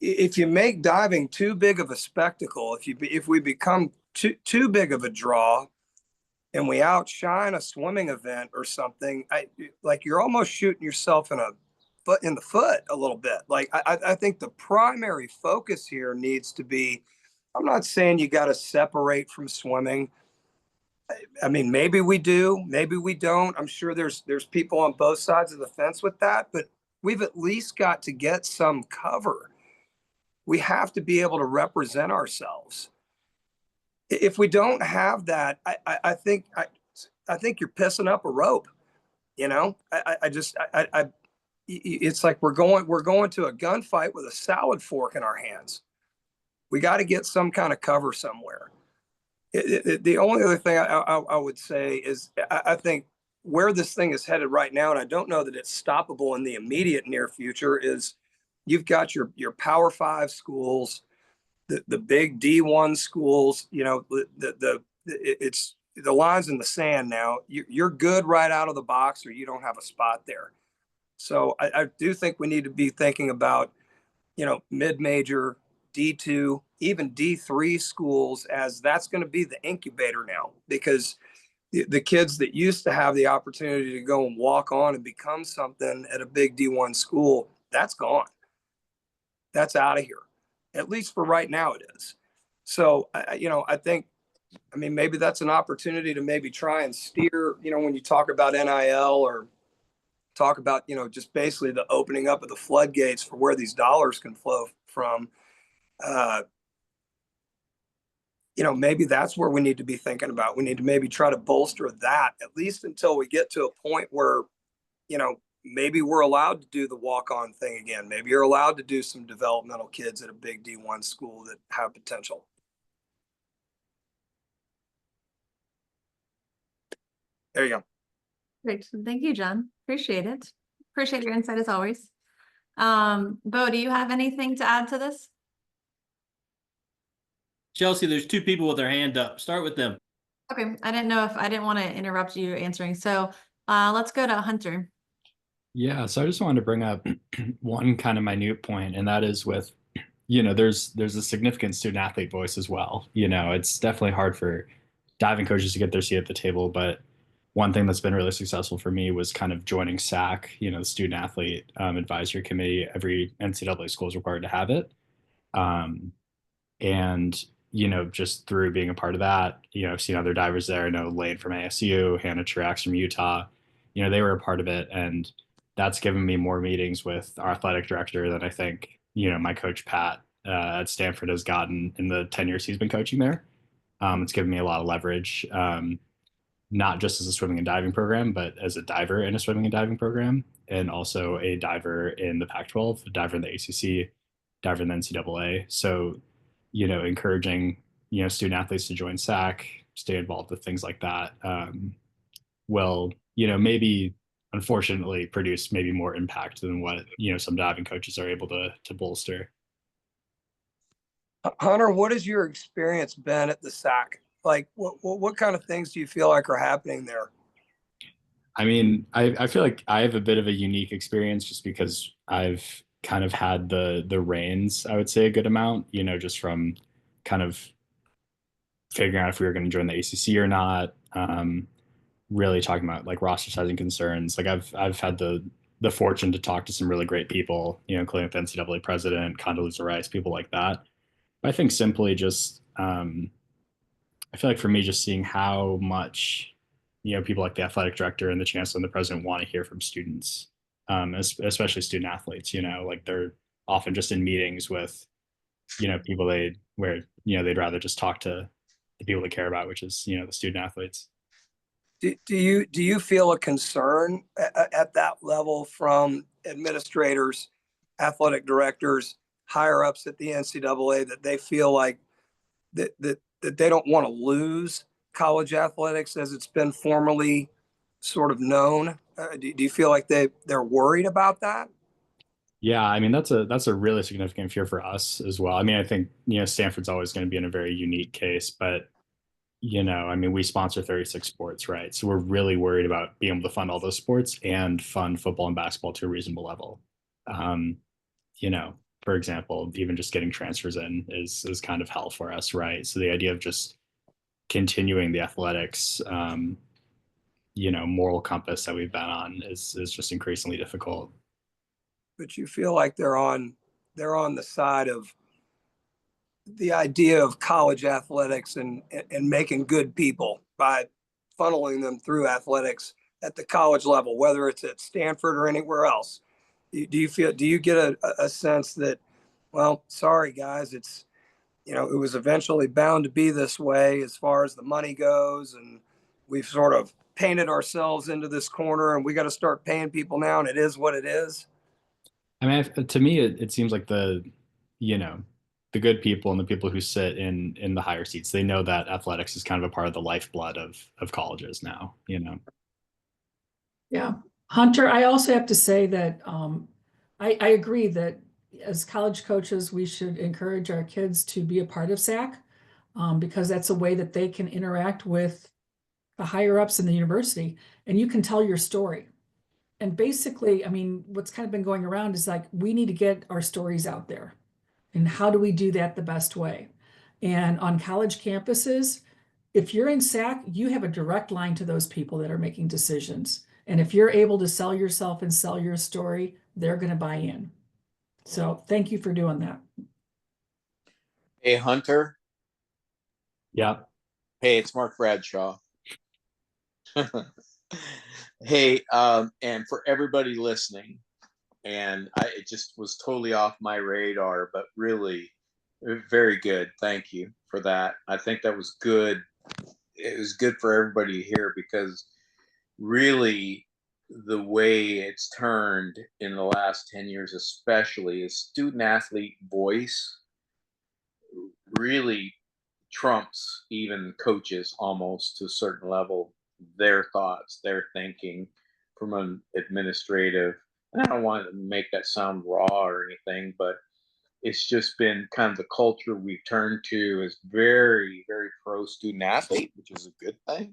if you make diving too big of a spectacle, if we become too big of a draw, and we outshine a swimming event or something, you're almost shooting yourself in the foot a little bit. I think the primary focus here needs to be I'm not saying you got to separate from swimming. I mean, maybe we do, maybe we don't. I'm sure there's people on both sides of the fence with that, but we've at least got to get some cover. We have to be able to represent ourselves. If we don't have that, I think you're pissing up a rope. You know, it's like we're going to a gunfight with a salad fork in our hands. We got to get some kind of cover somewhere. The only other thing I would say is I think where this thing is headed right now, and I don't know that it's stoppable in the immediate near future, is you've got your Power 5 schools, the big D1 schools. You know, it's the line's in the sand now. You're good right out of the box, or you don't have a spot there. So I do think we need to be thinking about, you know, mid-major, D2, even D3 schools, as that's going to be the incubator now, because the kids that used to have the opportunity to go and walk on and become something at a big D1 school, that's gone. That's out of here. At least for right now it is. So, you know, I think, I mean, maybe that's an opportunity to maybe try and steer, you know, when you talk about NIL or talk about, you know, just basically the opening up of the floodgates for where these dollars can flow from. You know, maybe that's where we need to be thinking about. We need to maybe try to bolster that, at least until we get to a point where, you know, maybe we're allowed to do the walk-on thing again. Maybe you're allowed to do some developmental kids at a big D1 school that have potential. There you go. Great. Thank you, John. Appreciate it. Appreciate your insight as always. Bo, do you have anything to add to this? Chelsea, there's two people with their hand up. Start with them. Okay. I didn't want to interrupt you answering. So let's go to Hunter. Yeah, so I just wanted to bring up one kind of minute point, and that is with, you know, there's a significant student athlete voice as well. You know, it's definitely hard for diving coaches to get their seat at the table, but one thing that's been really successful for me was kind of joining SAC, you know, the Student Athlete Advisory Committee. Every NCAA school is required to have it. And, you know, just through being a part of that, you know, I've seen other divers there. I know Lane from ASU, Hannah Truax from Utah, you know, they were a part of it. And that's given me more meetings with our athletic director than I think, you know, my coach Pat at Stanford has gotten in the 10 years he's been coaching there. It's given me a lot of leverage, not just as a swimming and diving program, but as a diver in a swimming and diving program, and also a diver in the Pac-12, a diver in the ACC, diver in the NCAA. So, you know, encouraging, you know, student athletes to join SAC, stay involved with things like that, will, you know, maybe unfortunately produce maybe more impact than what, you know, some diving coaches are able to bolster. Hunter, what has your experience been at the SAC? Like, what kind of things do you feel like are happening there? I mean, I feel like I have a bit of a unique experience just because I've kind of had the reins, I would say, a good amount, you know, just from kind of figuring out if we were going to join the ACC or not, really talking about like roster sizing concerns. Like I've had the fortune to talk to some really great people, you know, including the NCAA president, Condoleezza Rice, people like that. But I think simply just, I feel like for me, just seeing how much, you know, people like the athletic director and the chancellor and the president want to hear from students, especially student athletes, you know, like they're often just in meetings with, you know, people where, you know, they'd rather just talk to the people they care about, which is, you know, the student athletes. Do you feel a concern at that level from administrators, athletic directors, higher ups at the NCAA, that they feel like that they don't want to lose college athletics as it's been formerly sort of known? Do you feel like they're worried about that? Yeah, I mean, that's a really significant fear for us as well. I mean, I think, you know, Stanford's always going to be in a very unique case, but, you know, I mean, we sponsor 36 sports, right? So we're really worried about being able to fund all those sports and fund football and basketball to a reasonable level. You know, for example, even just getting transfers in is kind of hell for us, right? So the idea of just continuing the athletics, you know, moral compass that we've been on is just increasingly difficult. But you feel like they're on the side of the idea of college athletics and making good people by funneling them through athletics at the college level, whether it's at Stanford or anywhere else. Do you get a sense that, well, sorry guys, it's, you know, it was eventually bound to be this way as far as the money goes, and we've sort of painted ourselves into this corner and we got to start paying people now, and it is what it is? I mean, to me, it seems like you know, the good people and the people who sit in the higher seats, they know that athletics is kind of a part of the lifeblood of colleges now, you know. Yeah. Hunter, I also have to say that I agree that as college coaches, we should encourage our kids to be a part of SAC because that's a way that they can interact with the higher ups in the university and you can tell your story. And basically, I mean, what's kind of been going around is like, we need to get our stories out there. And how do we do that the best way? And on college campuses, if you're in SAC, you have a direct line to those people that are making decisions. And if you're able to sell yourself and sell your story, they're going to buy in. So thank you for doing that. Hey, Hunter. Yeah. Hey, it's Mark Bradshaw. Hey, and for everybody listening, and it just was totally off my radar, but really very good. Thank you for that. I think that was good. It was good for everybody to hear because really the way it's turned in the last 10 years, especially, is student athlete voice really trumps even coaches almost to a certain level, their thoughts, their thinking from an administrative. And I don't want to make that sound raw or anything, but it's just been kind of the culture we've turned to is very, very pro student athlete, which is a good thing.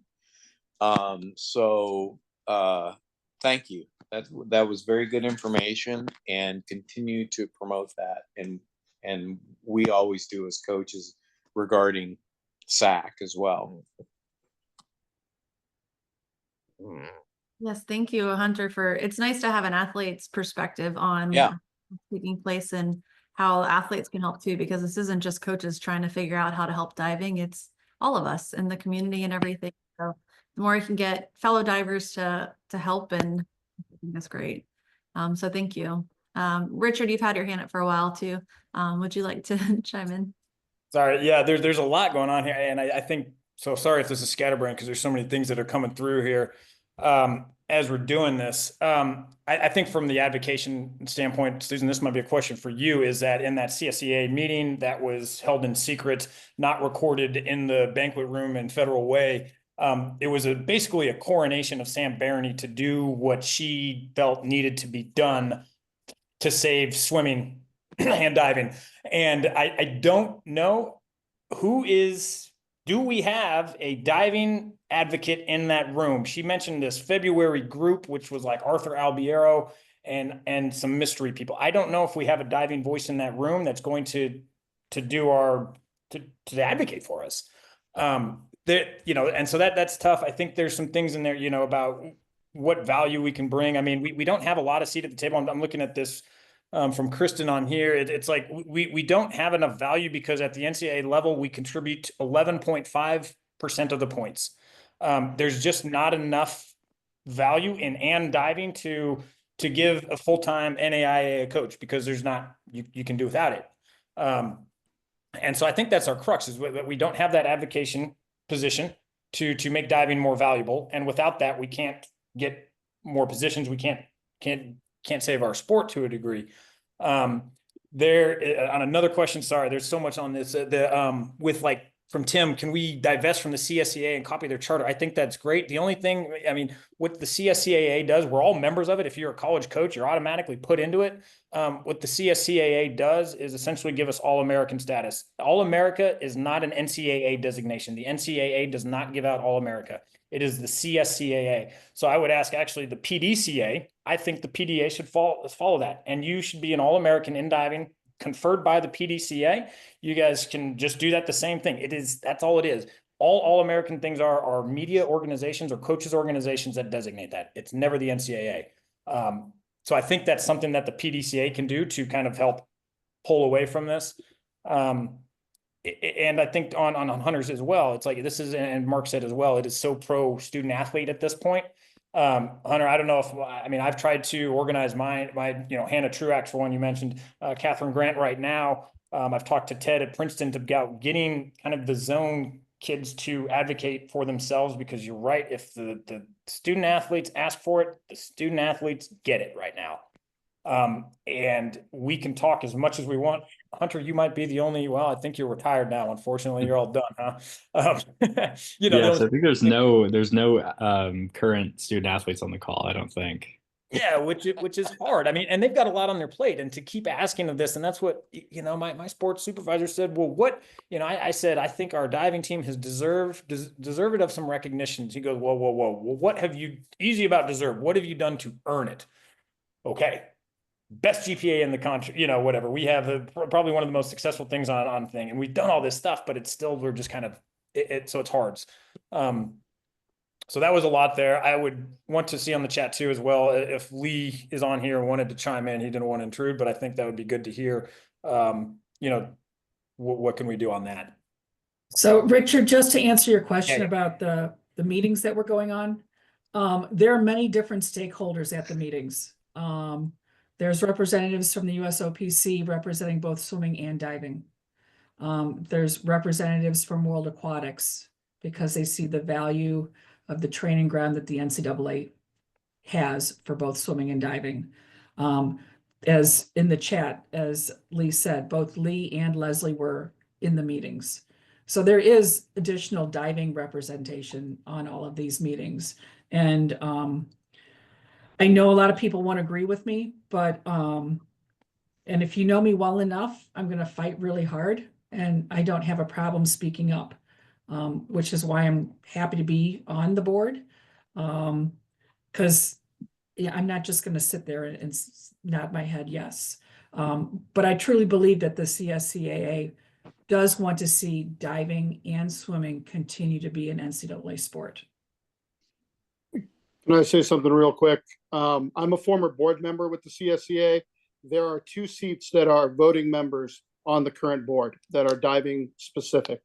So thank you. That was very good information, and continue to promote that. And we always do as coaches regarding SAC as well. Yes, thank you, Hunter, it's nice to have an athlete's perspective on what's taking place and how athletes can help too, because this isn't just coaches trying to figure out how to help diving, it's all of us in the community and everything. So the more you can get fellow divers to help, and I think that's great. So thank you. Richard, you've had your hand up for a while too. Would you like to chime in? Sorry, yeah, there's a lot going on here, and I think so. Sorry if this is scatterbrained because there's so many things that are coming through here as we're doing this. I think from the advocation standpoint, Susan, this might be a question for you, is that in that CSEA meeting that was held in secret, not recorded in the banquet room in Federal Way, it was basically a coronation of Sam Barony to do what she felt needed to be done to save swimming and diving. And I don't know do we have a diving advocate in that room? She mentioned this February group, which was like Arthur Albiero and some mystery people. I don't know if we have a diving voice in that room that's going to advocate for us. And so that's tough. I think there's some things in there, about what value we can bring. I mean, we don't have a lot of seat at the table. I'm looking at this from Kristen on here. It's like we don't have enough value because at the NCAA level, we contribute 11.5% of the points. There's just not enough value in diving to give a full-time NAIA coach because there's not, you can do without it. And so I think that's our crux, is that we don't have that advocation position to make diving more valuable. And without that, we can't get more positions. We can't save our sport to a degree. There on another question, sorry, there's so much on this, with like from Tim, can we divest from the CSCA and copy their charter? I think that's great. The only thing, I mean, what the CSCAA does, we're all members of it. If you're a college coach, you're automatically put into it. What the CSCAA does is essentially give us All-American status. All-America is not an NCAA designation. The NCAA does not give out All-America. It is the CSCAA. So I would ask actually the PDCA. I think the PDA should follow that. And you should be an All-American in diving conferred by the PDCA. You guys can just do that the same thing. That's all it is. All American things are media organizations or coaches organizations that designate that. It's never the NCAA. So I think that's something that the PDCA can do to kind of help pull away from this. and I think on Hunters as well, it's like this is, and Mark said as well, it is so pro student athlete at this point. Hunter, I don't know if, I mean, I've tried to organize my Hannah Truax for one, you mentioned, Catherine Grant right now. I've talked to Ted at Princeton about getting kind of the zone kids to advocate for themselves, because you're right. If the student athletes ask for it, the student athletes get it right now. And we can talk as much as we want. Hunter, you might be the only, well, I think you're retired now. Unfortunately, you're all done, huh? Yes, I think there's no current student athletes on the call, I don't think. Yeah, which is hard. I mean, and they've got a lot on their plate, and to keep asking of this, and that's what, my sports supervisor said, well, what, I said, I think our diving team has deserved of some recognition. He goes, whoa, well, what have you, easy about deserve, what have you done to earn it? Okay. Best GPA in the country, whatever. We have probably one of the most successful things on thing, and we've done all this stuff, but it's still, we're just kind of, so it's hard. So that was a lot there. I would want to see on the chat too as well, if Lee is on here and wanted to chime in. He didn't want to intrude, but I think that would be good to hear. What can we do on that? So Richard, just to answer your question about the meetings that were going on, there are many different stakeholders at the meetings. There's representatives from the USOPC representing both swimming and diving. There's representatives from World Aquatics, because they see the value of the training ground that the NCAA has for both swimming and diving. As in the chat, as Lee said, both Lee and Leslie were in the meetings. So there is additional diving representation on all of these meetings. And I know a lot of people won't agree with me, but and if you know me well enough, I'm going to fight really hard, and I don't have a problem speaking up. Which is why I'm happy to be on the board. Because I'm not just going to sit there and nod my head yes. But I truly believe that the CSCAA does want to see diving and swimming continue to be an NCAA sport. Can I say something real quick? I'm a former board member with the CSCA. There are 2 seats that are voting members on the current board that are diving specific.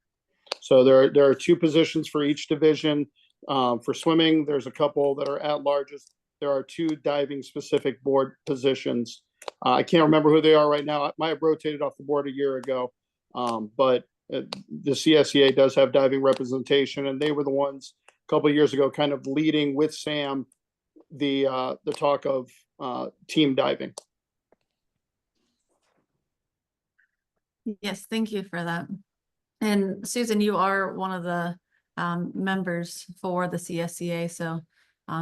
So there are 2 positions for each division. For swimming, there's a couple that are at larges. There are 2 diving specific board positions. I can't remember who they are right now. I might have rotated off the board a year ago, but the CSCA does have diving representation, and they were the ones a couple of years ago kind of leading with Sam the talk of team diving. Yes, thank you for that. And Susan, you are one of the members for the CSCA, so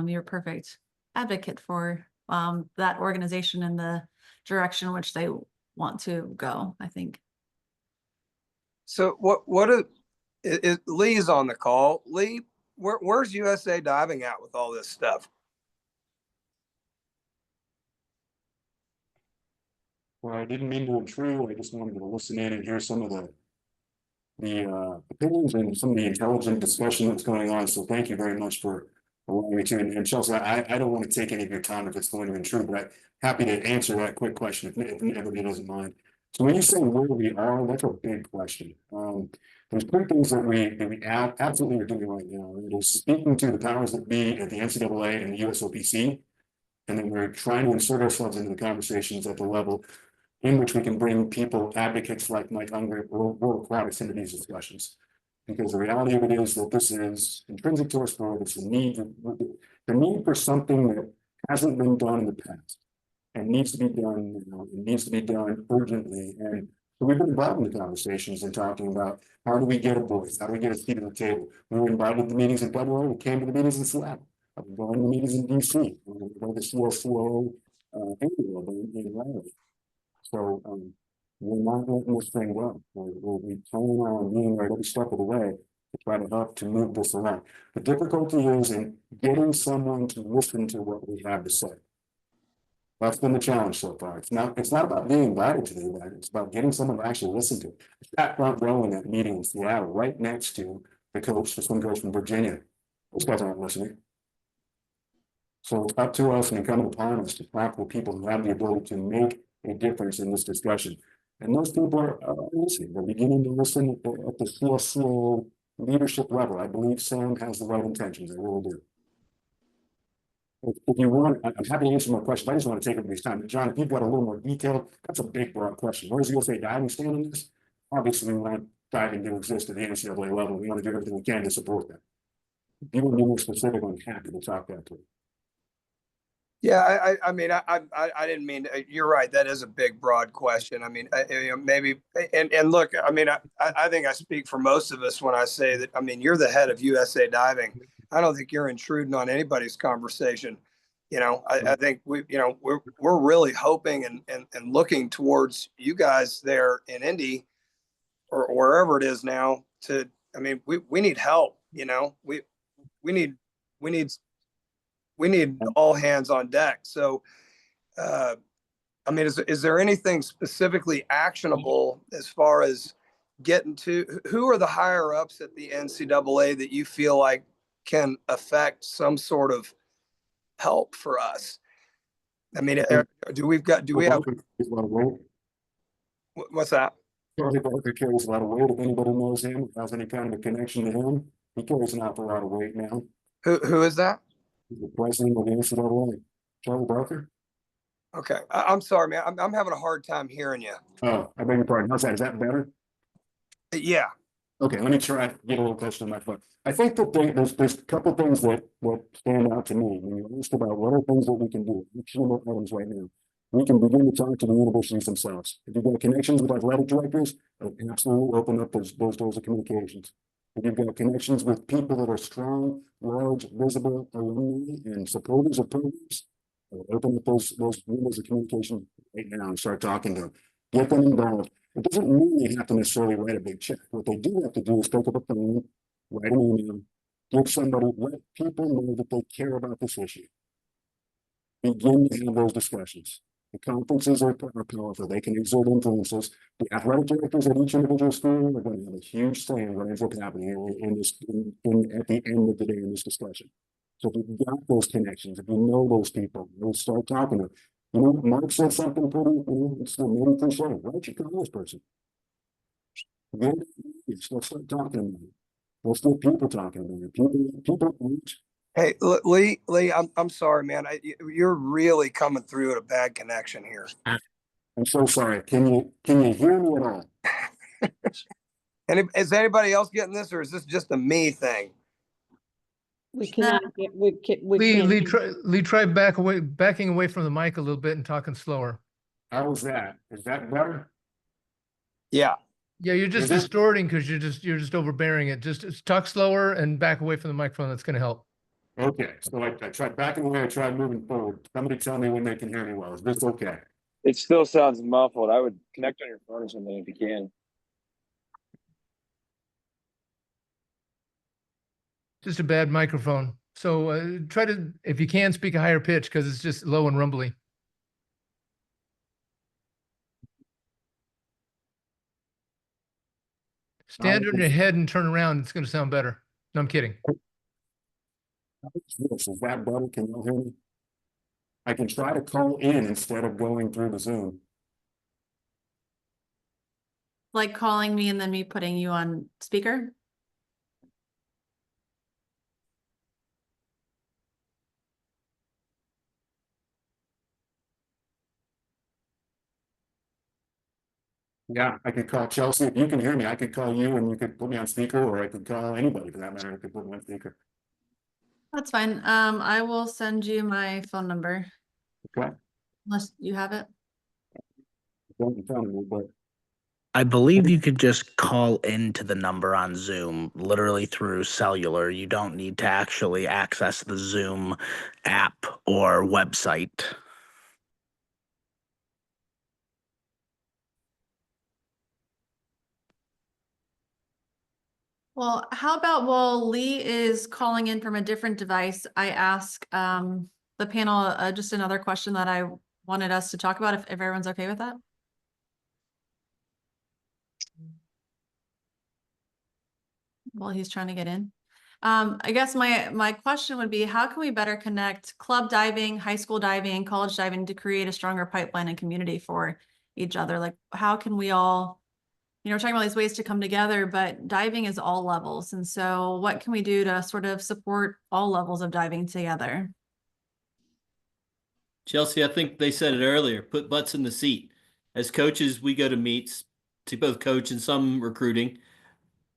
you're a perfect advocate for that organization and the direction which they want to go, I think. So is Lee's on the call? Lee, where's USA Diving at with all this stuff? Well, I didn't mean to intrude. I just wanted to listen in and hear some of the opinions and some of the intelligent discussion that's going on. So thank you very much for allowing me to. And Chelsea, I don't want to take any of your time if it's going to intrude, but I'm happy to answer that quick question if everybody doesn't mind. So when you say where we are, that's a big question. There's 3 things that we absolutely are doing right now. It is speaking to the powers that be at the NCAA and the USOPC, and then we're trying to insert ourselves into the conversations at the level in which we can bring people, advocates like Mike Unger, World Aquatics into these discussions. Because the reality of it is that this is intrinsic to our sport. It's the need for something that hasn't been done in the past and needs to be done now. It needs to be done urgently. And so we've been involved in the conversations and talking about how do we get a voice? How do we get a seat at the table? We were invited to the meetings in February. We came to the meetings in Seattle. I've been going to the meetings in DC. We're going to the CSCA annual in Raleigh. So we're not letting this thing go. We'll be planning on being right every step of the way to try to help to move this along. The difficulty is in getting someone to listen to what we have to say. That's been the challenge so far. It's not about being invited to the event. It's about getting someone to actually listen to it. That front row in that meeting in Seattle, right next to the swim coach from Virginia. Those guys aren't listening. So it's up to us and incumbent upon us to talk with people who have the ability to make a difference in this discussion. And those people are listening. They're beginning to listen at the CSCA leadership level. I believe Sam has the right intentions. They really do. If you want, I'm happy to answer more questions. I just want to take everybody's time. John, if you've got a little more detail, that's a big, broad question. Where does USA Diving stand on this? Obviously, we want diving to exist at the NCAA level. We want to do everything we can to support that. If you want to be more specific, I'm happy to talk that to. Yeah, I mean, I didn't mean to, you're right. That is a big, broad question. I mean, maybe, and look, I mean, I think I speak for most of us when I say that, I mean, you're the head of USA Diving. I don't think you're intruding on anybody's conversation. You know, I think we're really hoping and looking towards you guys there in Indy or wherever it is now to, I mean, we need help, you know, we need all hands on deck. So, I mean, is there anything specifically actionable as far as getting to, who are the higher ups at the NCAA that you feel like can affect some sort of help for us? I mean, do we have, what's that? Charlie Barker carries a lot of weight. If anybody knows him, has any kind of a connection to him, he carries an awful lot of weight now. Who is that? He's the president of the NCAA, Charlie Barker. Okay, I'm sorry, man. I'm having a hard time hearing you. Oh, I beg your pardon. How's that? Is that better? Yeah. Okay, let me try to get a little closer to my phone. I think that there's a couple things that stand out to me when you ask about what are things that we can do. Actionable items right now. We can begin to talk to the universities themselves. If you've got connections with athletic directors, absolutely open up those doors of communications. If you've got connections with people that are strong, large, visible alumni and supporters of programs, open up those windows of communication right now and start talking to them. Get them involved. It doesn't mean they have to necessarily write a big check. What they do have to do is pick up a phone, write an email, give somebody, let people know that they care about this issue. Begin to have those discussions. The conferences are powerful. They can exert influences. The athletic directors at each individual school are going to have a huge say in what ends up happening at the end of the day in this discussion. So if you've got those connections, if you know those people, you'll start talking to them. You know, Mark said something pretty, it's still maybe cliche. Write your congressperson. Let's start talking about it. Let's get people talking about it. People. Hey, Lee, I'm sorry, man. You're really coming through at a bad connection here. I'm so sorry. Can you hear me at all? And is anybody else getting this, or is this just a me thing? We cannot get, we can't. Lee, try backing away from the mic a little bit and talking slower. How was that? Is that better? Yeah. Yeah, you're just distorting because you're just overbearing it. Just talk slower and back away from the microphone. That's going to help. Okay, so I tried backing away. I tried moving forward. Somebody tell me when they can hear me well. Is this okay? It still sounds muffled. I would connect on your phone or something if you can. Just a bad microphone. So try to, if you can, speak a higher pitch because it's just low and rumbly. Stand on your head and turn around. It's going to sound better. No, I'm kidding. Is that better? Can you hear me? I can try to call in instead of going through the Zoom. Like calling me and then me putting you on speaker? Yeah, I could call Chelsea. If you can hear me, I could call you and you could put me on speaker, or I could call anybody for that matter. I could put me on speaker. That's fine. I will send you my phone number. Okay. Unless you have it. Don't tell me, but I believe you could just call into the number on Zoom, literally through cellular. You don't need to actually access the Zoom app or website. Well, how about while Lee is calling in from a different device, I ask the panel just another question that I wanted us to talk about, if everyone's okay with that. While he's trying to get in. I guess my question would be, how can we better connect club diving, high school diving, and college diving to create a stronger pipeline and community for each other. Like, how can we all, we're talking about these ways to come together, but diving is all levels. And so what can we do to sort of support all levels of diving together? Chelsea, I think they said it earlier, put butts in the seat. As coaches, we go to meets to both coach and some recruiting,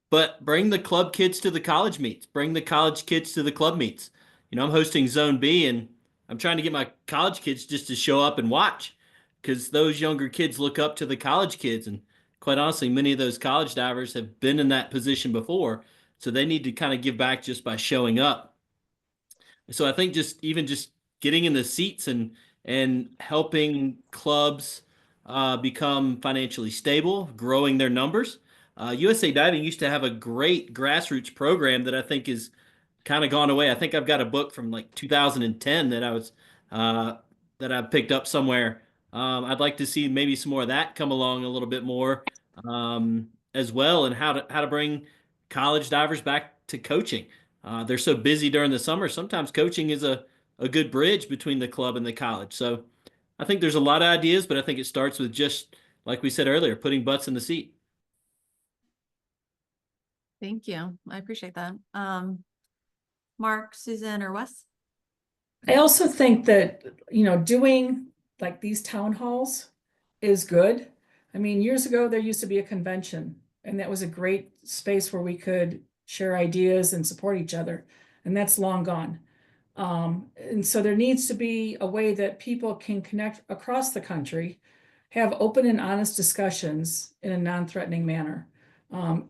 but bring the club kids to the college meets, bring the college kids to the club meets. I'm hosting Zone B, and I'm trying to get my college kids just to show up and watch, because those younger kids look up to the college kids. And quite honestly, many of those college divers have been in that position before. So they need to kind of give back just by showing up. So I think just getting in the seats and helping clubs become financially stable, growing their numbers. USA Diving used to have a great grassroots program that I think is kind of gone away. I think I've got a book from like 2010 that I picked up somewhere. I'd like to see maybe some more of that come along a little bit more as well, and how to bring college divers back to coaching. They're so busy during the summer. Sometimes coaching is a good bridge between the club and the college. So I think there's a lot of ideas, but I think it starts with just, like we said earlier, putting butts in the seat. Thank you. I appreciate that. Mark, Susan, or Wes? I also think that, doing like these town halls is good. I mean, years ago, there used to be a convention, and that was a great space where we could share ideas and support each other. And that's long gone. And so there needs to be a way that people can connect across the country, have open and honest discussions in a non-threatening manner,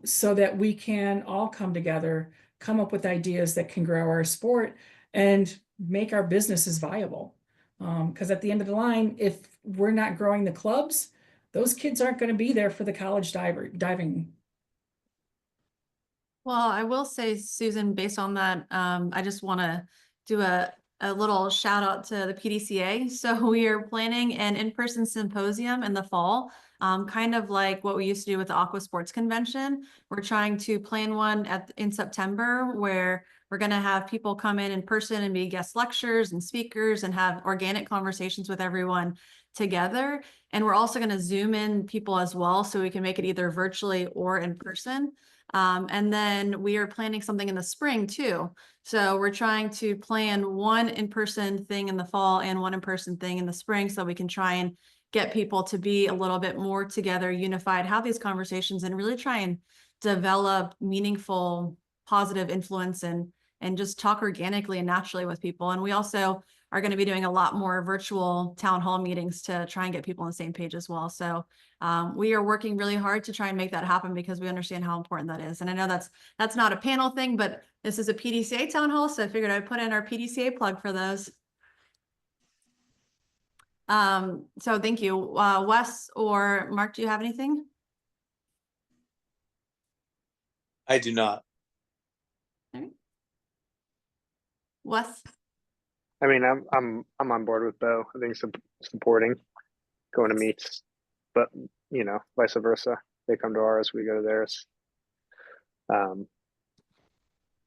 so that we can all come together, come up with ideas that can grow our sport and make our businesses viable. Because at the end of the line, if we're not growing the clubs, those kids aren't going to be there for the college diving. Well, I will say, Susan, based on that, I just want to do a little shout out to the PDCA. So we are planning an in-person symposium in the fall, kind of like what we used to do with the Aqua Sports Convention. We're trying to plan one in September where we're going to have people come in person and be guest lectures and speakers and have organic conversations with everyone together. And we're also going to Zoom in people as well, so we can make it either virtually or in person. And then we are planning something in the spring too. So we're trying to plan one in-person thing in the fall and one in-person thing in the spring, so we can try and get people to be a little bit more together, unified, have these conversations, and really try and develop meaningful, positive influence and just talk organically and naturally with people. And we also are going to be doing a lot more virtual town hall meetings to try and get people on the same page as well. So we are working really hard to try and make that happen, because we understand how important that is. And I know that's not a panel thing, but this is a PDCA town hall, so I figured I'd put in our PDCA plug for those. So thank you. Wes or Mark, do you have anything? I do not. All right. Wes? I mean, I'm on board with Bo. I think supporting, going to meets, but vice versa. They come to ours, we go to theirs.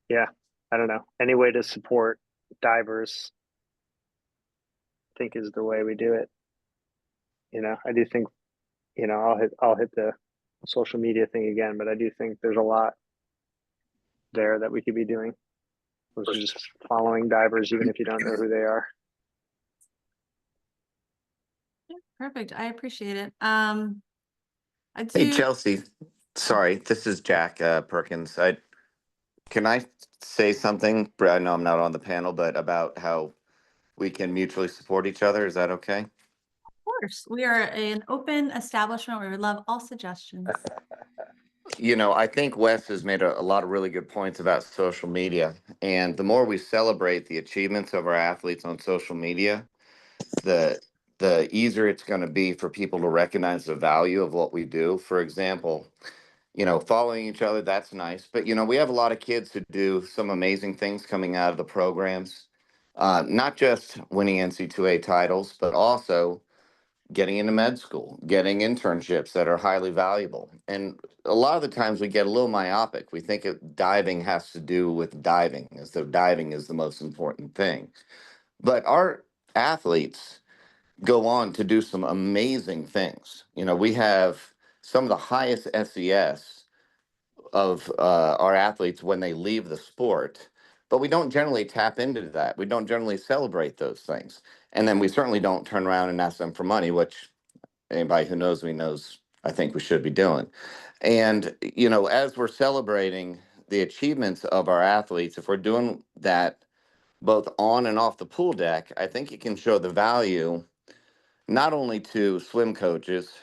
Yeah, I don't know. Any way to support divers, I think, is the way we do it. I do think, I'll hit the social media thing again, but I do think there's a lot there that we could be doing. Which is just following divers, even if you don't know who they are. Perfect. I appreciate it. Hey, Chelsea. Sorry, this is Jack Perkins. Can I say something? I know I'm not on the panel, but about how we can mutually support each other. Is that okay? Of course. We are an open establishment where we love all suggestions. I think Wes has made a lot of really good points about social media. And the more we celebrate the achievements of our athletes on social media, the easier it's going to be for people to recognize the value of what we do. For example, following each other, that's nice. But, we have a lot of kids who do some amazing things coming out of the programs, not just winning NC2A titles, but also getting into med school, getting internships that are highly valuable. And a lot of the times we get a little myopic. We think diving has to do with diving, as though diving is the most important thing. But our athletes go on to do some amazing things. You know, we have some of the highest SES of our athletes when they leave the sport, but we don't generally tap into that. We don't generally celebrate those things. And then we certainly don't turn around and ask them for money, which anybody who knows me knows I think we should be doing. And, you know, as we're celebrating the achievements of our athletes, if we're doing that both on and off the pool deck, I think it can show the value not only to swim coaches,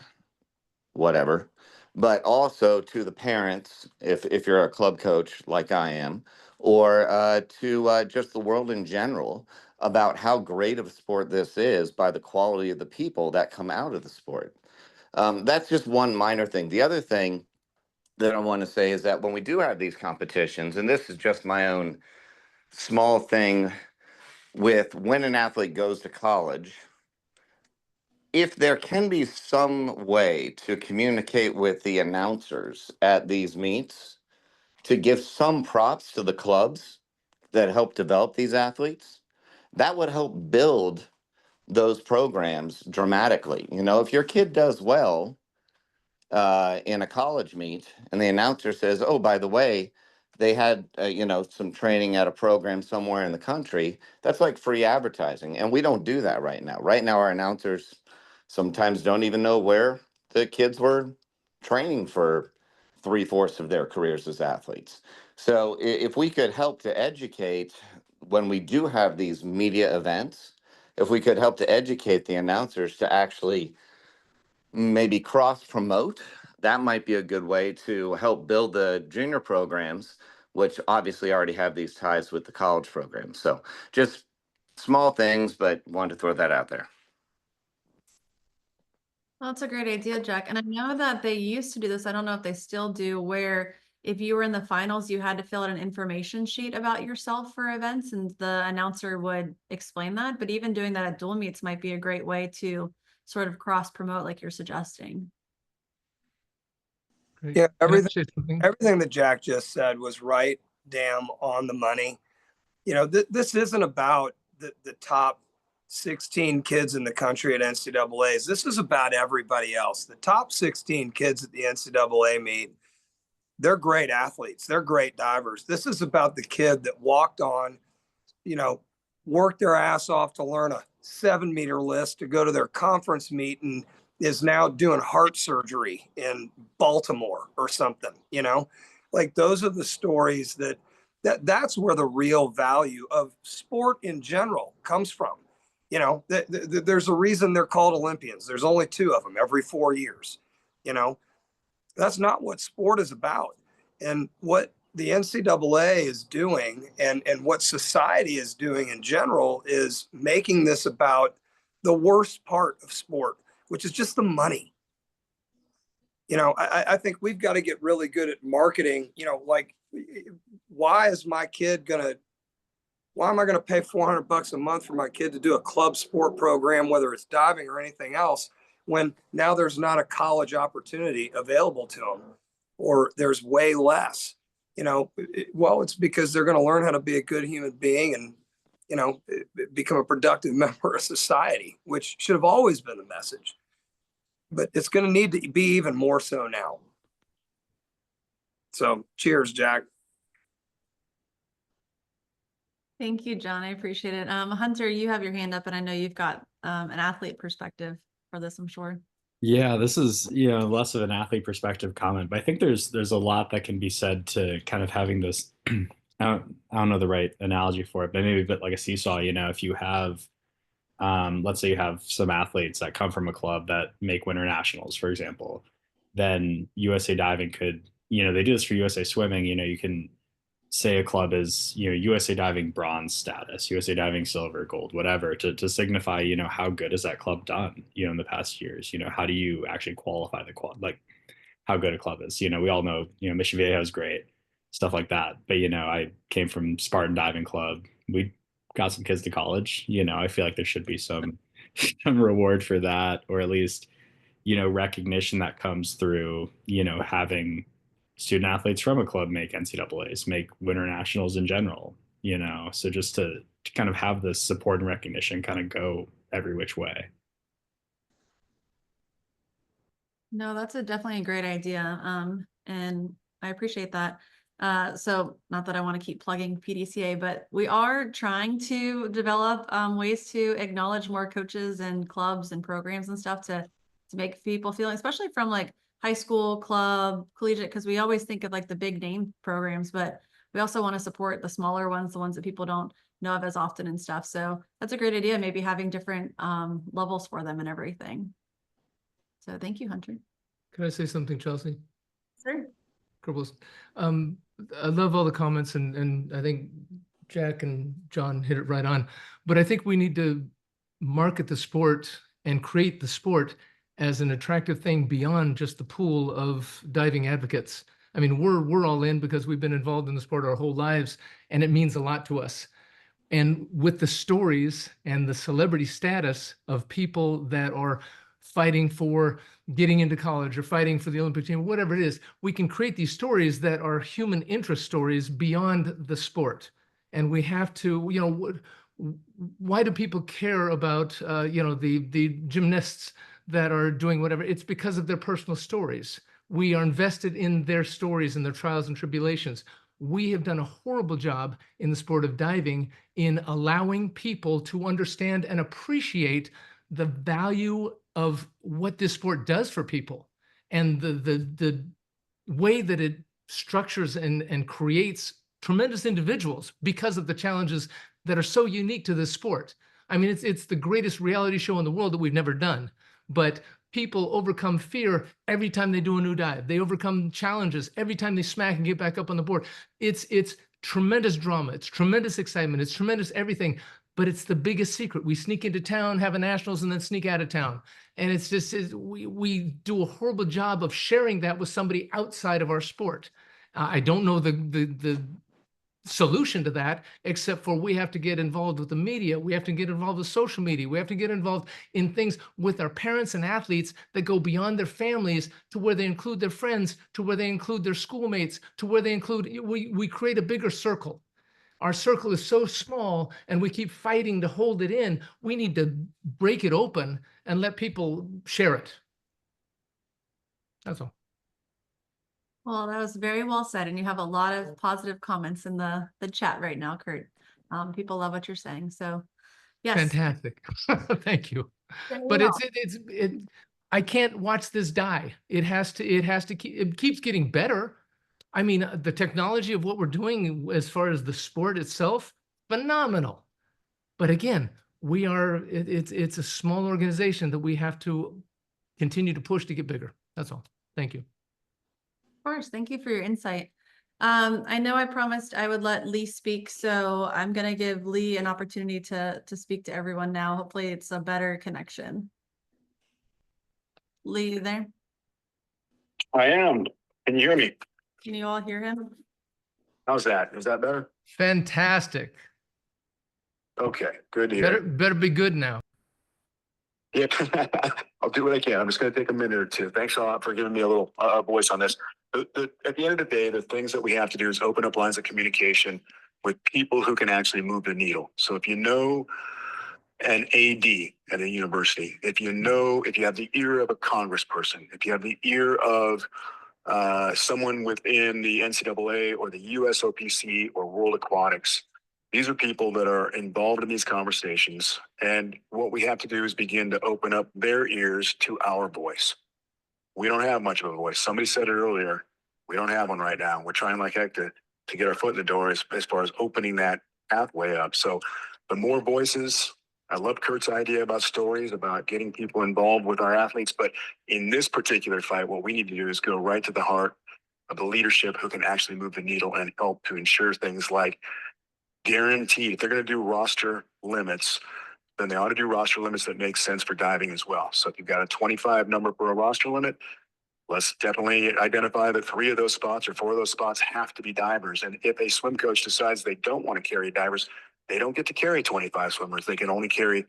whatever, but also to the parents, if you're a club coach like I am, or to just the world in general about how great of a sport this is by the quality of the people that come out of the sport. That's just one minor thing. The other thing that I want to say is that when we do have these competitions, and this is just my own small thing with when an athlete goes to college, if there can be some way to communicate with the announcers at these meets to give some props to the clubs that help develop these athletes, that would help build those programs dramatically. You know, if your kid does well in a college meet and the announcer says, oh, by the way, they had, you know, some training at a program somewhere in the country, that's like free advertising. And we don't do that right now. Right now, our announcers sometimes don't even know where the kids were training for 3/4 of their careers as athletes. So if we could help to educate when we do have these media events, if we could help to educate the announcers to actually maybe cross promote, that might be a good way to help build the junior programs, which obviously already have these ties with the college programs. So just small things, but wanted to throw that out there. Well, that's a great idea, Jack. And I know that they used to do this. I don't know if they still do, where if you were in the finals, you had to fill out an information sheet about yourself for events, and the announcer would explain that. But even doing that at dual meets might be a great way to sort of cross promote like you're suggesting. Great. Yeah, Can I say something? everything that Jack just said was right damn on the money. You know, this isn't about the top 16 kids in the country at NCAAs. This is about everybody else. The top 16 kids at the NCAA meet, they're great athletes. They're great divers. This is about the kid that walked on, you know, worked their ass off to learn a 7-meter list to go to their conference meet and is now doing heart surgery in Baltimore or something, you know? Like those are the stories that's where the real value of sport in general comes from. You know, there's a reason they're called Olympians. There's only 2 of them every 4 years. You know, that's not what sport is about. And what the NCAA is doing and what society is doing in general is making this about the worst part of sport, which is just the money. You know, I think we've got to get really good at marketing. You know, like, why am I going to pay $400 a month for my kid to do a club sport program, whether it's diving or anything else, when now there's not a college opportunity available to them, or there's way less? You know, well, it's because they're going to learn how to be a good human being and, you know, become a productive member of society, which should have always been the message. But it's going to need to be even more so now. So cheers, Jack. Thank you, John. I appreciate it. Hunter, you have your hand up, and I know you've got an athlete perspective for this, I'm sure. Yeah, this is, you know, less of an athlete perspective comment, but I think there's a lot that can be said to kind of having this, I don't know the right analogy for it, but maybe a bit like a seesaw. You know, if you have, let's say you have some athletes that come from a club that make winter nationals, for example, then USA Diving could, you know, they do this for USA Swimming. You know, you can say a club is, you know, USA Diving bronze status, USA Diving silver, gold, whatever, to signify, you know, how good has that club done, you know, in the past years. You know, how do you actually qualify the club, like how good a club is? You know, we all know, you know, Mission Viejo is great, stuff like that. But, you know, I came from Spartan Diving Club. We got some kids to college. You know, I feel like there should be some reward for that, or at least, you know, recognition that comes through, you know, having student athletes from a club make NCAAs, make winter nationals in general, you know. So just to kind of have this support and recognition kind of go every which way. No, that's definitely a great idea. And I appreciate that. So not that I want to keep plugging PDCA, but we are trying to develop ways to acknowledge more coaches and clubs and programs and stuff to make people feel, especially from like high school, club, collegiate, because we always think of like the big name programs, but we also want to support the smaller ones, the ones that people don't know of as often and stuff. So that's a great idea, maybe having different levels for them and everything. So thank you, Hunter. Can I say something, Chelsea? Sure. Cribbles. I love all the comments, and I think Jack and John hit it right on. But I think we need to market the sport and create the sport as an attractive thing beyond just the pool of diving advocates. I mean, we're all in because we've been involved in the sport our whole lives, and it means a lot to us. And with the stories and the celebrity status of people that are fighting for getting into college or fighting for the Olympic team, whatever it is, we can create these stories that are human interest stories beyond the sport. And we have to, you know, why do people care about, you know, the gymnasts that are doing whatever? It's because of their personal stories. We are invested in their stories and their trials and tribulations. We have done a horrible job in the sport of diving in allowing people to understand and appreciate the value of what this sport does for people and the way that it structures and creates tremendous individuals because of the challenges that are so unique to this sport. I mean, it's the greatest reality show in the world that we've never done, but people overcome fear every time they do a new dive. They overcome challenges every time they smack and get back up on the board. It's tremendous drama. It's tremendous excitement. It's tremendous everything, but it's the biggest secret. We sneak into town, have a nationals, and then sneak out of town. And it's just, we do a horrible job of sharing that with somebody outside of our sport. I don't know the solution to that, except for we have to get involved with the media. We have to get involved with social media. We have to get involved in things with our parents and athletes that go beyond their families to where they include their friends, to where they include their schoolmates, to where they include, we create a bigger circle. Our circle is so small and we keep fighting to hold it in. We need to break it open and let people share it. That's all. Well, that was very well said, and you have a lot of positive comments in the chat right now, Kurt. People love what you're saying, so yes. Fantastic. Thank you. Very But well. I can't watch this die. It keeps getting better. I mean, the technology of what we're doing as far as the sport itself, phenomenal. But again, it's a small organization that we have to continue to push to get bigger. That's all. Thank you. Of course, thank you for your insight. I know I promised I would let Lee speak, so I'm gonna give Lee an opportunity to speak to everyone now. Hopefully it's a better connection. Lee, you there? I am. Can you hear me? Can you all hear him? How's that? Is that better? Fantastic. Okay, good to hear. Better be good now. Yeah, I'll do what I can. I'm just going to take a minute or two. Thanks a lot for giving me a little voice on this. At the end of the day, the things that we have to do is open up lines of communication with people who can actually move the needle. So if you know an AD at a university, if you have the ear of a congressperson, if you have the ear of someone within the NCAA or the USOPC or World Aquatics, these are people that are involved in these conversations. And what we have to do is begin to open up their ears to our voice. We don't have much of a voice. Somebody said it earlier. We don't have one right now. We're trying like heck to get our foot in the door as far as opening that pathway up. So the more voices, I love Kurt's idea about stories, about getting people involved with our athletes. But in this particular fight, what we need to do is go right to the heart of the leadership who can actually move the needle and help to ensure things like guaranteed. If they're going to do roster limits, then they ought to do roster limits that make sense for diving as well. So if you've got a 25 number for a roster limit, let's definitely identify that 3 of those spots or 4 of those spots have to be divers. And if a swim coach decides they don't want to carry divers, they don't get to carry 25 swimmers. They can only carry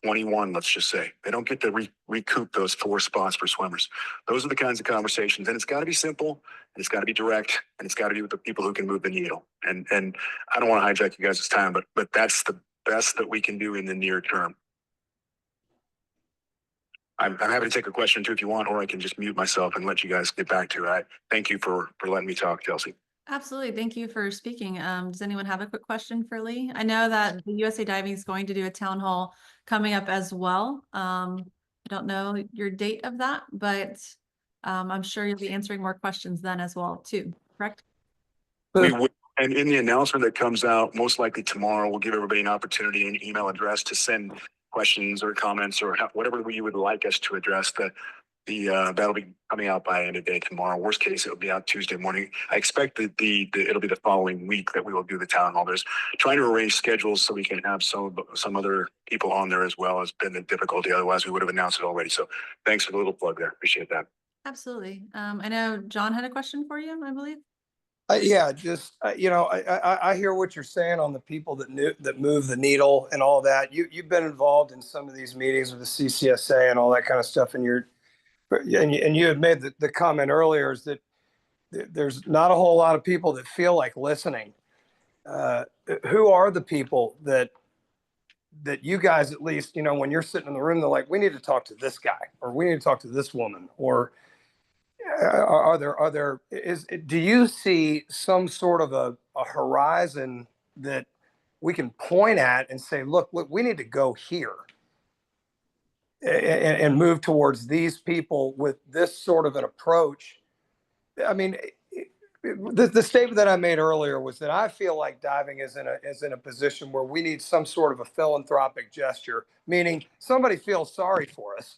21, let's just say. They don't get to recoup those 4 spots for swimmers. Those are the kinds of conversations. And it's got to be simple, and it's got to be direct, and it's got to be with the people who can move the needle. And I don't want to hijack you guys' time, but that's the best that we can do in the near term. I'm happy to take a question too if you want, or I can just mute myself and let you guys get back to it. Thank you for letting me talk, Chelsea. Absolutely. Thank you for speaking. Does anyone have a quick question for Lee? I know that the USA Diving is going to do a town hall coming up as well. I don't know your date of that, but I'm sure you'll be answering more questions then as well too, correct? We will, and in the announcement that comes out most likely tomorrow, we'll give everybody an opportunity and email address to send questions or comments or whatever you would like us to address. That'll be coming out by end of day tomorrow. Worst case, it'll be out Tuesday morning. I expect that it'll be the following week that we will do the town hall. There's trying to arrange schedules so we can have some other people on there as well has been the difficulty. Otherwise, we would have announced it already. So thanks for the little plug there. Appreciate that. Absolutely. I know John had a question for you, I believe. Yeah, just I hear what you're saying on the people that move the needle and all that. You've been involved in some of these meetings with the CCSA and all that kind of stuff, and you had made the comment earlier is that there's not a whole lot of people that feel like listening. Who are the people that you guys, at least, when you're sitting in the room, they're like, we need to talk to this guy, or we need to talk to this woman, or do you see some sort of a horizon that we can point at and say, look, we need to go here and move towards these people with this sort of an approach? I mean, the statement that I made earlier was that I feel like diving is in a position where we need some sort of a philanthropic gesture, meaning somebody feels sorry for us,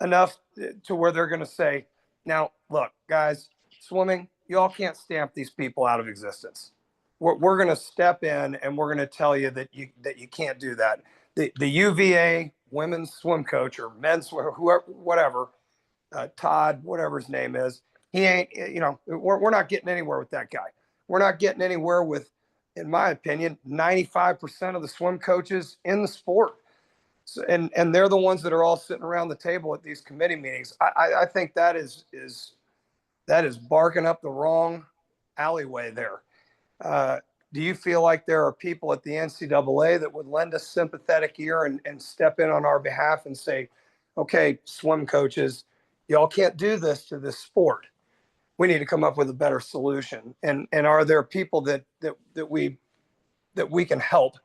enough to where they're going to say, now, look, guys, swimming, y'all can't stamp these people out of existence. We're going to step in and we're going to tell you that you can't do that. The UVA women's swim coach or men's swim, whoever, whatever, Todd, whatever his name is, he ain't, we're not getting anywhere with that guy. We're not getting anywhere with, in my opinion, 95% of the swim coaches in the sport. So, and they're the ones that are all sitting around the table at these committee meetings. I think that is barking up the wrong alleyway there. Do you feel like there are people at the NCAA that would lend a sympathetic ear and step in on our behalf and say, okay, swim coaches, y'all can't do this to this sport. We need to come up with a better solution. And are there people that we can help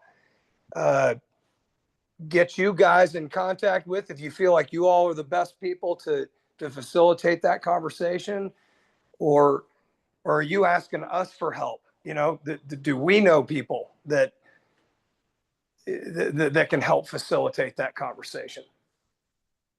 get you guys in contact with if you feel like you all are the best people to facilitate that conversation? Or are you asking us for help? Do we know people that can help facilitate that conversation?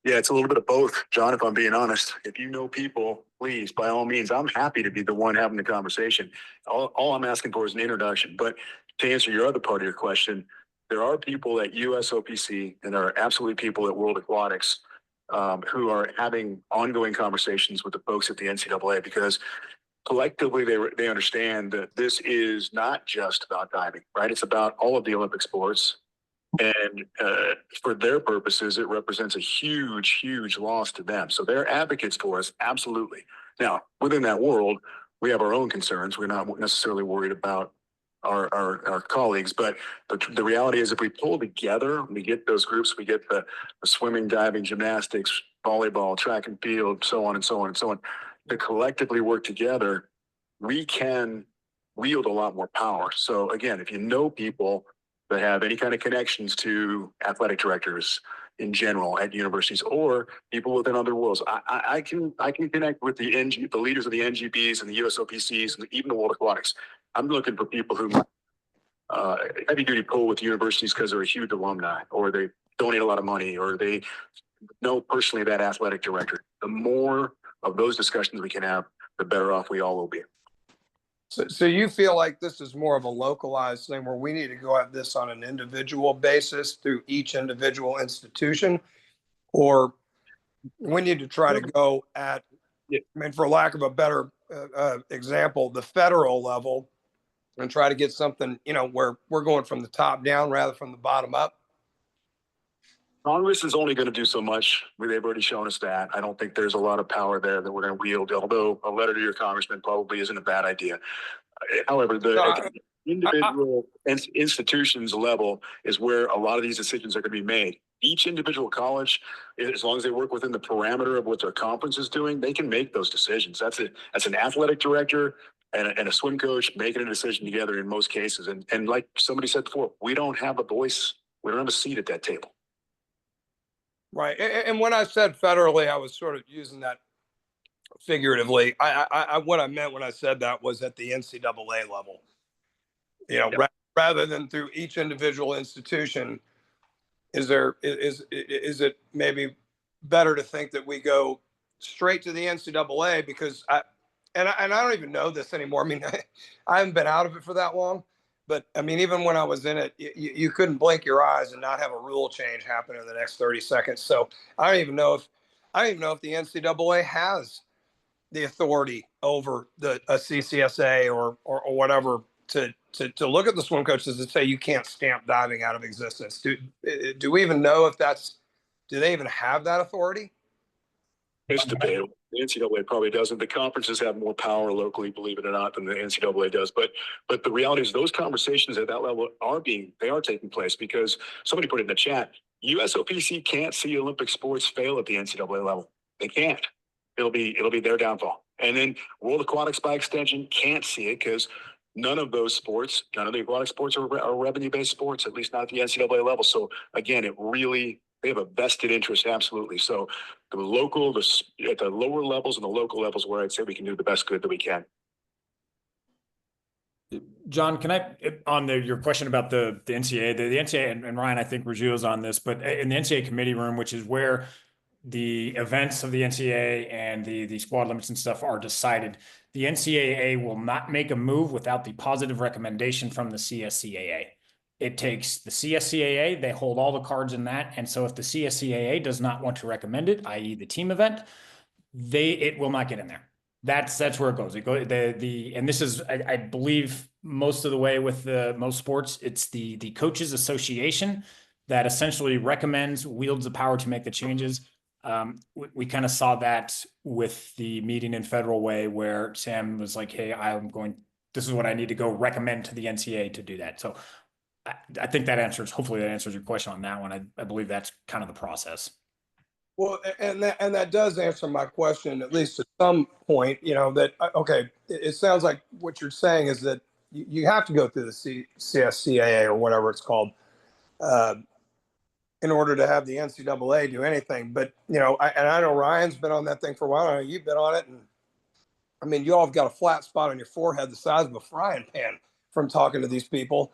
Yeah, it's a little bit of both, John, if I'm being honest. If you know people, please, by all means, I'm happy to be the one having the conversation. All I'm asking for is an introduction. But to answer your other part of your question, there are people at USOPC and there are absolutely people at World Aquatics who are having ongoing conversations with the folks at the NCAA, because collectively they understand that this is not just about diving, right? It's about all of the Olympic sports. And for their purposes, it represents a huge, huge loss to them. So they're advocates for us, absolutely. Now, within that world, we have our own concerns. We're not necessarily worried about our colleagues, but the reality is if we pull together, we get those groups, we get the swimming, diving, gymnastics, volleyball, track and field, so on and so on and so on, to collectively work together, we can wield a lot more power. So again, if you know people that have any kind of connections to athletic directors in general at universities or people within other worlds, I can connect with the leaders of the NGBs and the USOPCs and even the World Aquatics. I'm looking for people who heavy duty pull with universities because they're a huge alumni, or they donate a lot of money, or they know personally that athletic director. The more of those discussions we can have, the better off we all will be. So you feel like this is more of a localized thing where we need to go at this on an individual basis through each individual institution, or we need to try to go at, I mean, for lack of a better example, the federal level, and try to get something, where we're going from the top down rather from the bottom up? Congress is only going to do so much. They've already shown us that. I don't think there's a lot of power there that we're going to wield, although a letter to your congressman probably isn't a bad idea. However, individual institutions level is where a lot of these decisions are going to be made. Each individual college, as long as they work within the parameter of what their conference is doing, they can make those decisions. That's an athletic director and a swim coach making a decision together in most cases. And like somebody said before, we don't have a voice. We don't have a seat at that table. Right. And when I said federally, I was sort of using that figuratively. What I meant when I said that was at the NCAA level, rather than through each individual institution. Is it maybe better to think that we go straight to the NCAA? Because I don't even know this anymore. I mean, I haven't been out of it for that long, but I mean, even when I was in it, you couldn't blink your eyes and not have a rule change happen in the next 30 seconds. So I don't even know if the NCAA has the authority over a CCSA or whatever to look at the swim coaches and say you can't stamp diving out of existence. Do we even know if do they even have that authority? It's debatable. The NCAA probably doesn't. The conferences have more power locally, believe it or not, than the NCAA does. But the reality is those conversations at that level are taking place, because somebody put it in the chat. USOPC can't see Olympic sports fail at the NCAA level. They can't. It'll be their downfall. And then World Aquatics by extension can't see it, because none of the aquatic sports are revenue-based sports, at least not at the NCAA level. So again, they have a vested interest, absolutely. So at the lower levels and the local levels, where I'd say we can do the best good that we can. John, can I, on your question about the NCAA, the NCAA, and Ryan, I think Rajul's on this, but in the NCAA committee room, which is where the events of the NCAA and the squad limits and stuff are decided, the NCAA will not make a move without the positive recommendation from the CSCAA. It takes the CSCAA, they hold all the cards in that. And so if the CSCAA does not want to recommend it, i.e. the team event, it will not get in there. That's where it goes. And this is, I believe, most of the way with most sports, it's the coaches association that essentially wields the power to make the changes. We kind of saw that with the meeting in Federal Way, where Sam was like, hey, this is what I need to go recommend to the NCAA to do that. So I think hopefully that answers your question on that one. I believe that's kind of the process. Well, and that does answer my question, at least at some point, okay, it sounds like what you're saying is that you have to go through the CSCAA or whatever it's called, in order to have the NCAA do anything. But, I know Ryan's been on that thing for a while. I know you've been on it. And I mean, you all have got a flat spot on your forehead the size of a frying pan from talking to these people.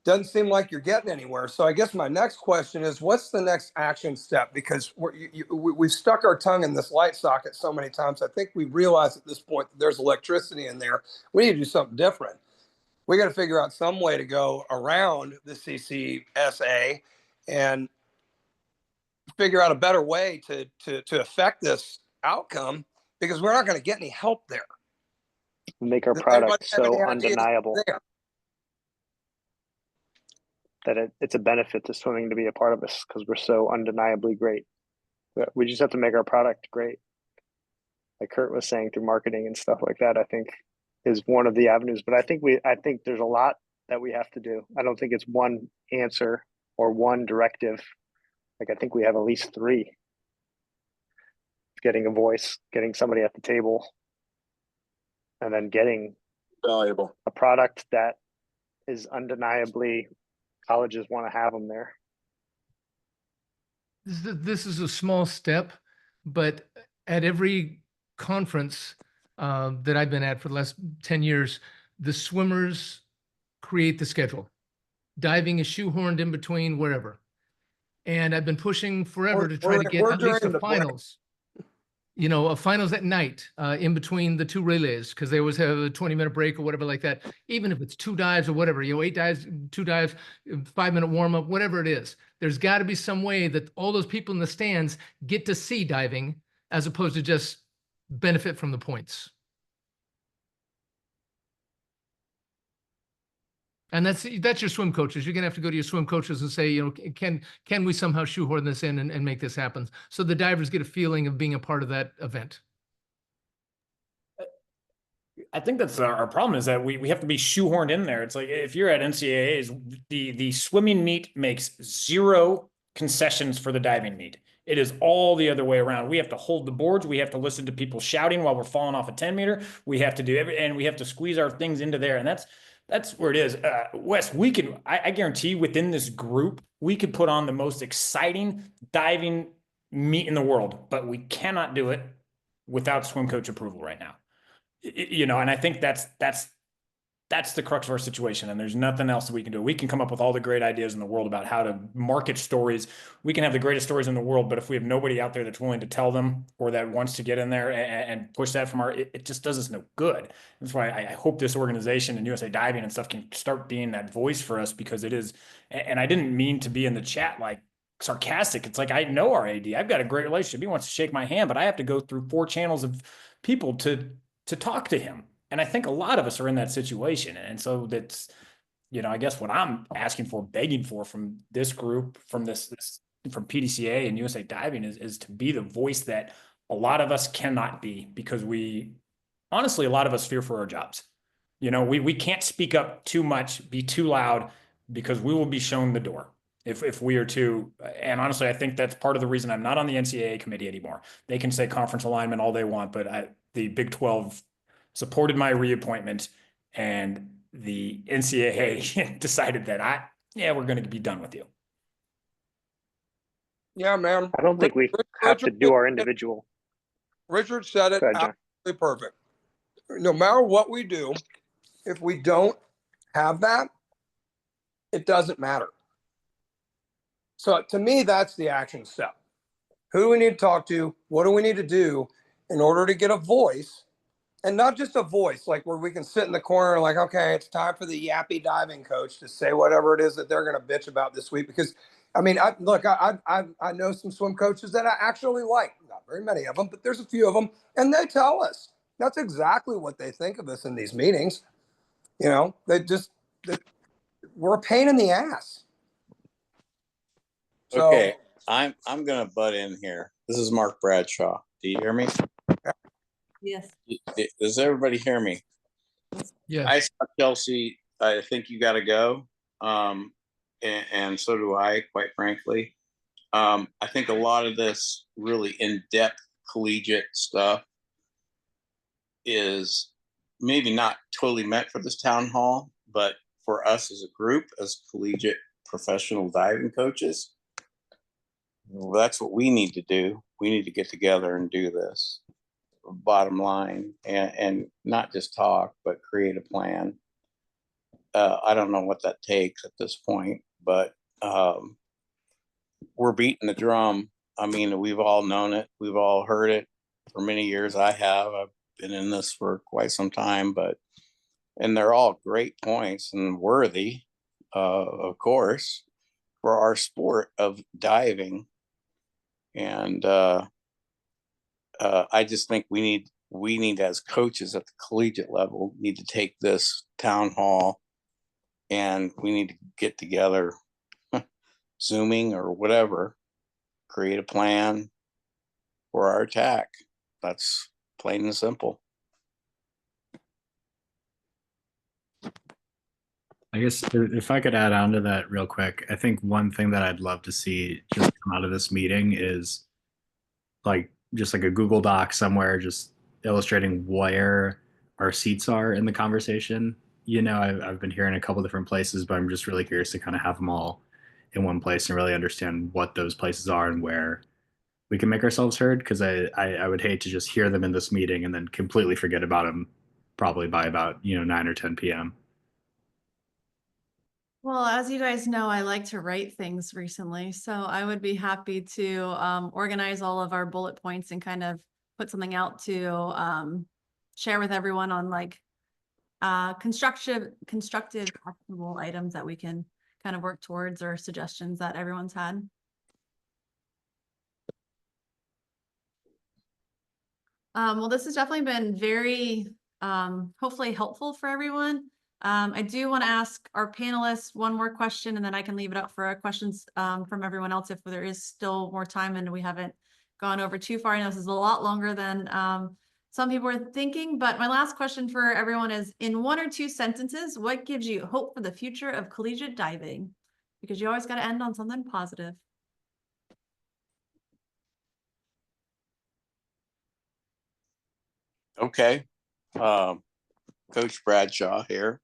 Doesn't seem like you're getting anywhere. So I guess my next question is, what's the next action step? Because we've stuck our tongue in this light socket so many times. I think we realize at this point that there's electricity in there. We need to do something different. We got to figure out some way to go around the CCSA and figure out a better way to affect this outcome, because we're not going to get any help there. Make our product so undeniable that it's a benefit to swimming to be a part of us, because we're so undeniably great. We just have to make our product great. Like Kurt was saying, through marketing and stuff like that, I think is one of the avenues. But I think there's a lot that we have to do. I don't think it's one answer or one directive. Like, I think we have at least three. Getting a voice, getting somebody at the table, and then getting valuable a product that is undeniably, colleges want to have them there. This is a small step, but at every conference that I've been at for the last 10 years, the swimmers create the schedule. Diving is shoehorned in between wherever. And I've been pushing forever to try to get at least a finals. A finals at night in between the two relays, because they always have a 20-minute break or whatever like that. Even if it's 2 dives or whatever, 8 dives, 2 dives, 5-minute warm-up, whatever it is. There's got to be some way that all those people in the stands get to see diving as opposed to just benefit from the points. And that's your swim coaches. You're gonna have to go to your swim coaches and say, can we somehow shoehorn this in and make this happen, so the divers get a feeling of being a part of that event. I think that's our problem is that we have to be shoehorned in there. It's like if you're at NCAAs, the swimming meet makes 0 concessions for the diving meet. It is all the other way around. We have to hold the boards. We have to listen to people shouting while we're falling off a 10-meter. We have to do and we have to squeeze our things into there. And that's where it is. Wes, I guarantee within this group, we could put on the most exciting diving meet in the world, but we cannot do it without swim coach approval right now. You know, and I think that's the crux of our situation. And there's nothing else that we can do. We can come up with all the great ideas in the world about how to market stories. We can have the greatest stories in the world, but if we have nobody out there that's willing to tell them or that wants to get in there and push that from it just does us no good. That's why I hope this organization and USA Diving and stuff can start being that voice for us, because it is. And I didn't mean to be in the chat like sarcastic. It's like, I know our AD. I've got a great relationship. He wants to shake my hand, but I have to go through 4 channels of people to talk to him. And I think a lot of us are in that situation. And so that's, you know, I guess what I'm asking for, begging for from this group, from from PDCA and USA Diving is to be the voice that a lot of us cannot be, because honestly, a lot of us fear for our jobs. You know, we can't speak up too much, be too loud, because we will be shown the door if we are to. And honestly, I think that's part of the reason I'm not on the NCAA committee anymore. They can say conference alignment all they want, but the Big 12 supported my reappointment, and the NCAA decided that we're going to be done with you. Yeah, man. I don't think we have to do our individual. Richard said it absolutely perfect. No matter what we do, if we don't have that, it doesn't matter. So to me, that's the action step. Who do we need to talk to? What do we need to do in order to get a voice? And not just a voice, like where we can sit in the corner and like, okay, it's time for the yappy diving coach to say whatever it is that they're going to bitch about this week. Because, I mean, I know some swim coaches that I actually like. Not very many of them, but there's a few of them. And they tell us that's exactly what they think of us in these meetings. You know, we're a pain in the ass. So, okay, I'm going to butt in here. This is Mark Bradshaw. Do you hear me? Yes. Does everybody hear me? Yes. I saw Chelsea. I think you got to go. And so do I, quite frankly. I think a lot of this really in-depth collegiate stuff is maybe not totally meant for this town hall, but for us as a group, as collegiate professional diving coaches, well, that's what we need to do. We need to get together and do this. Bottom line, and not just talk, but create a plan. I don't know what that takes at this point, but we're beating the drum. I mean, we've all known it. We've all heard it for many years. I've been in this for quite some time, and they're all great points and worthy, of course, for our sport of diving. And I just think we need as coaches at the collegiate level need to take this town hall, and we need to get together, Zooming or whatever, create a plan for our attack. That's plain and simple. I guess if I could add on to that real quick, I think one thing that I'd love to see just come out of this meeting is just like a Google Doc somewhere, just illustrating where our seats are in the conversation. You know, I've been hearing a couple different places, but I'm just really curious to kind of have them all in one place and really understand what those places are and where we can make ourselves heard. Because I would hate to just hear them in this meeting and then completely forget about them probably by about 9 or 10 p.m. Well, as you guys know, I like to write things recently, so I would be happy to organize all of our bullet points and kind of put something out to share with everyone on constructive, actionable items that we can kind of work towards, or suggestions that everyone's had. Well, this has definitely been very hopefully helpful for everyone. I do want to ask our panelists one more question, and then I can leave it up for questions from everyone else if there is still more time and we haven't gone over too far. I know this is a lot longer than some people are thinking. But my last question for everyone is, in 1 or 2 sentences, what gives you hope for the future of collegiate diving? Because you always got to end on something positive. Okay. Coach Bradshaw here.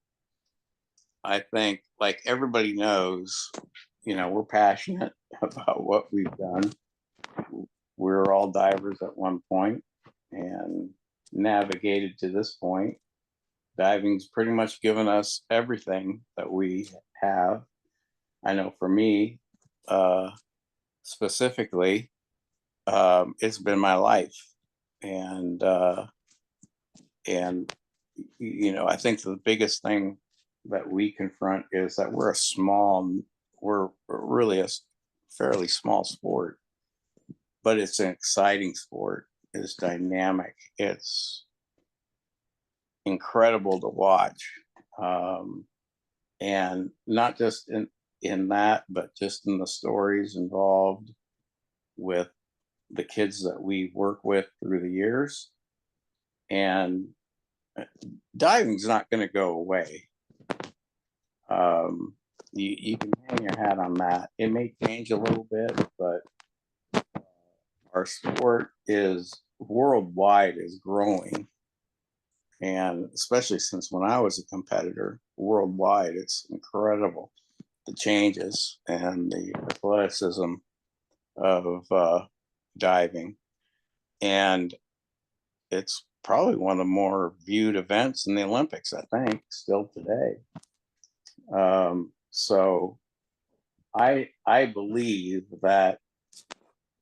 I think, like everybody knows, we're passionate about what we've done. We're all divers at one point and navigated to this point. Diving's pretty much given us everything that we have. I know for me, specifically, it's been my life. And I think the biggest thing that we confront is that we're really a fairly small sport, but it's an exciting sport. It's dynamic. It's incredible to watch. And not just in that, but just in the stories involved with the kids that we work with through the years. And diving's not going to go away. You can hang your hat on that. It may change a little bit, but our sport is worldwide is growing. And especially since when I was a competitor worldwide, it's incredible, the changes and the athleticism of diving. And it's probably one of the more viewed events in the Olympics, I think, still today. So I believe that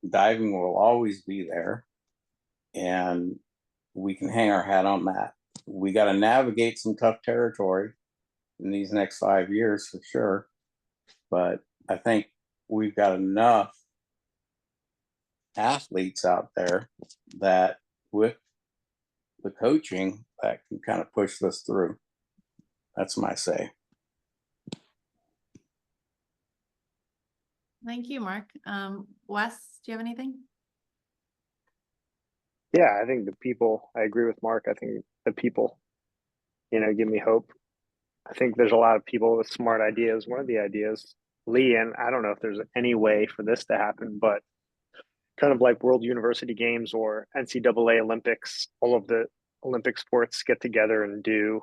diving will always be there, and we can hang our hat on that. We got to navigate some tough territory in these next 5 years for sure, but I think we've got enough athletes out there that with the coaching that can kind of push this through. That's my say. Thank you, Mark. Wes, do you have anything? Yeah, I think the people, I agree with Mark. I think the people, give me hope. I think there's a lot of people with smart ideas. One of the ideas, Lee, and I don't know if there's any way for this to happen, but kind of like World University Games or NCAA Olympics, all of the Olympic sports get together and do,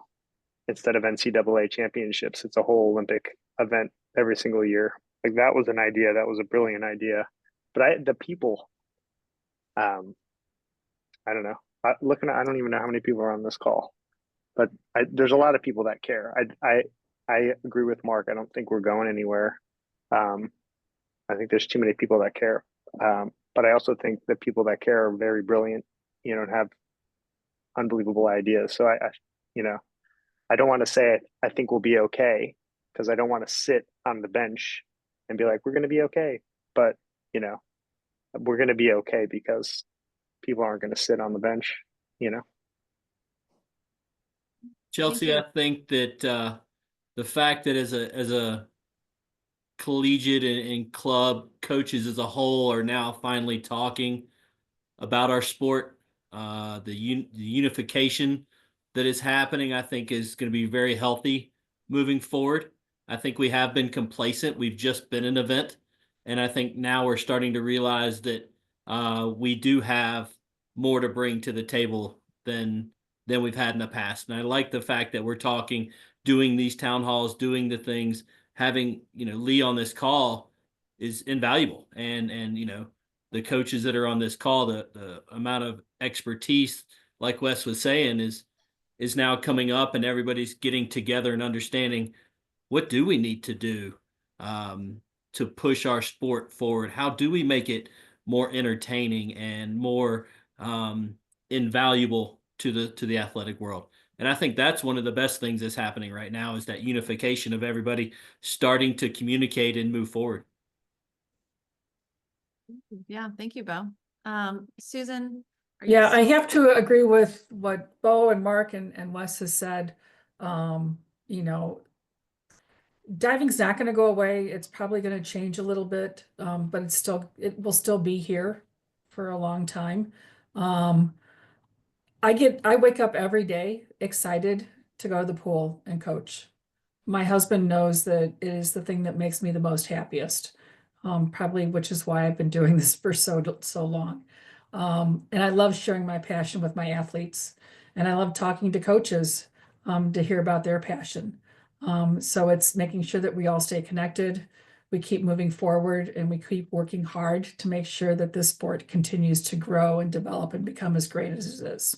instead of NCAA championships, it's a whole Olympic event every single year. Like that was an idea. That was a brilliant idea. But the people, I don't know. I don't even know how many people are on this call, but there's a lot of people that care. I agree with Mark. I don't think we're going anywhere. I think there's too many people that care. But I also think the people that care are very brilliant, and have unbelievable ideas. So I don't want to say I think we'll be okay, because I don't want to sit on the bench and be like, we're going to be okay. But, we're going to be okay because people aren't going to sit on the bench, Chelsea, I think that the fact that as a collegiate and club coaches as a whole are now finally talking about our sport, the unification that is happening, I think is going to be very healthy moving forward. I think we have been complacent. We've just been an event. And I think now we're starting to realize that we do have more to bring to the table than we've had in the past. And I like the fact that we're talking, doing these town halls, doing the things, having, Lee on this call is invaluable. And the coaches that are on this call, the amount of expertise, like Wes was saying, is now coming up, and everybody's getting together and understanding what do we need to do to push our sport forward? How do we make it more entertaining and more invaluable to the athletic world? And I think that's one of the best things that's happening right now, is that unification of everybody starting to communicate and move forward. Yeah, thank you, Bo. Susan? Yeah, I have to agree with what Bo and Mark and Wes has said. Diving's not going to go away. It's probably going to change a little bit, but it will still be here for a long time. I wake up every day excited to go to the pool and coach. My husband knows that it is the thing that makes me the most happiest. Probably, which is why I've been doing this for so long. And I love sharing my passion with my athletes, and I love talking to coaches to hear about their passion. So it's making sure that we all stay connected, we keep moving forward, and we keep working hard to make sure that this sport continues to grow and develop and become as great as it is.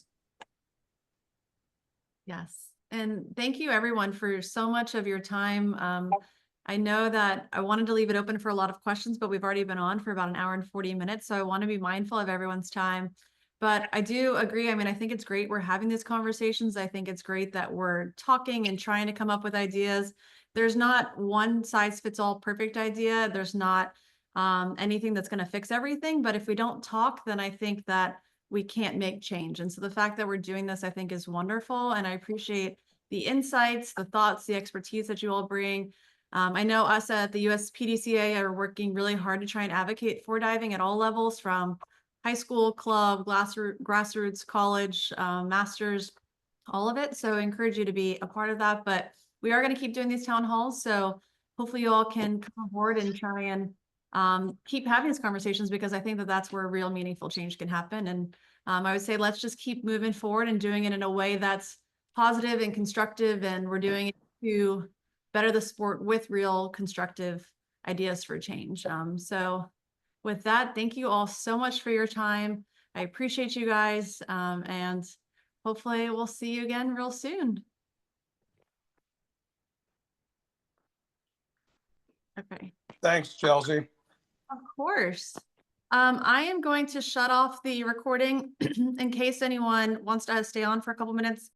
Yes. And thank you everyone for so much of your time. I know that I wanted to leave it open for a lot of questions, but we've already been on for about an hour and 40 minutes. So I want to be mindful of everyone's time. But I do agree. I mean, I think it's great we're having these conversations. I think it's great that we're talking and trying to come up with ideas. There's not one size fits all perfect idea. There's not anything that's going to fix everything. But if we don't talk, then I think that we can't make change. And so the fact that we're doing this, I think, is wonderful. And I appreciate the insights, the thoughts, the expertise that you all bring. I know us at the US PDCA are working really hard to try and advocate for diving at all levels, from high school, club, grassroots, college, masters, all of it. So I encourage you to be a part of that. But we are going to keep doing these town halls. So hopefully you all can come aboard and try and keep having these conversations, because I think that that's where real meaningful change can happen. And I would say let's just keep moving forward and doing it in a way that's positive and constructive, and we're doing it to better the sport with real constructive ideas for change. So with that, thank you all so much for your time. I appreciate you guys, and hopefully we'll see you again real soon. Okay. Thanks, Chelsea. Of course. I am going to shut off the recording in case anyone wants to stay on for a couple minutes.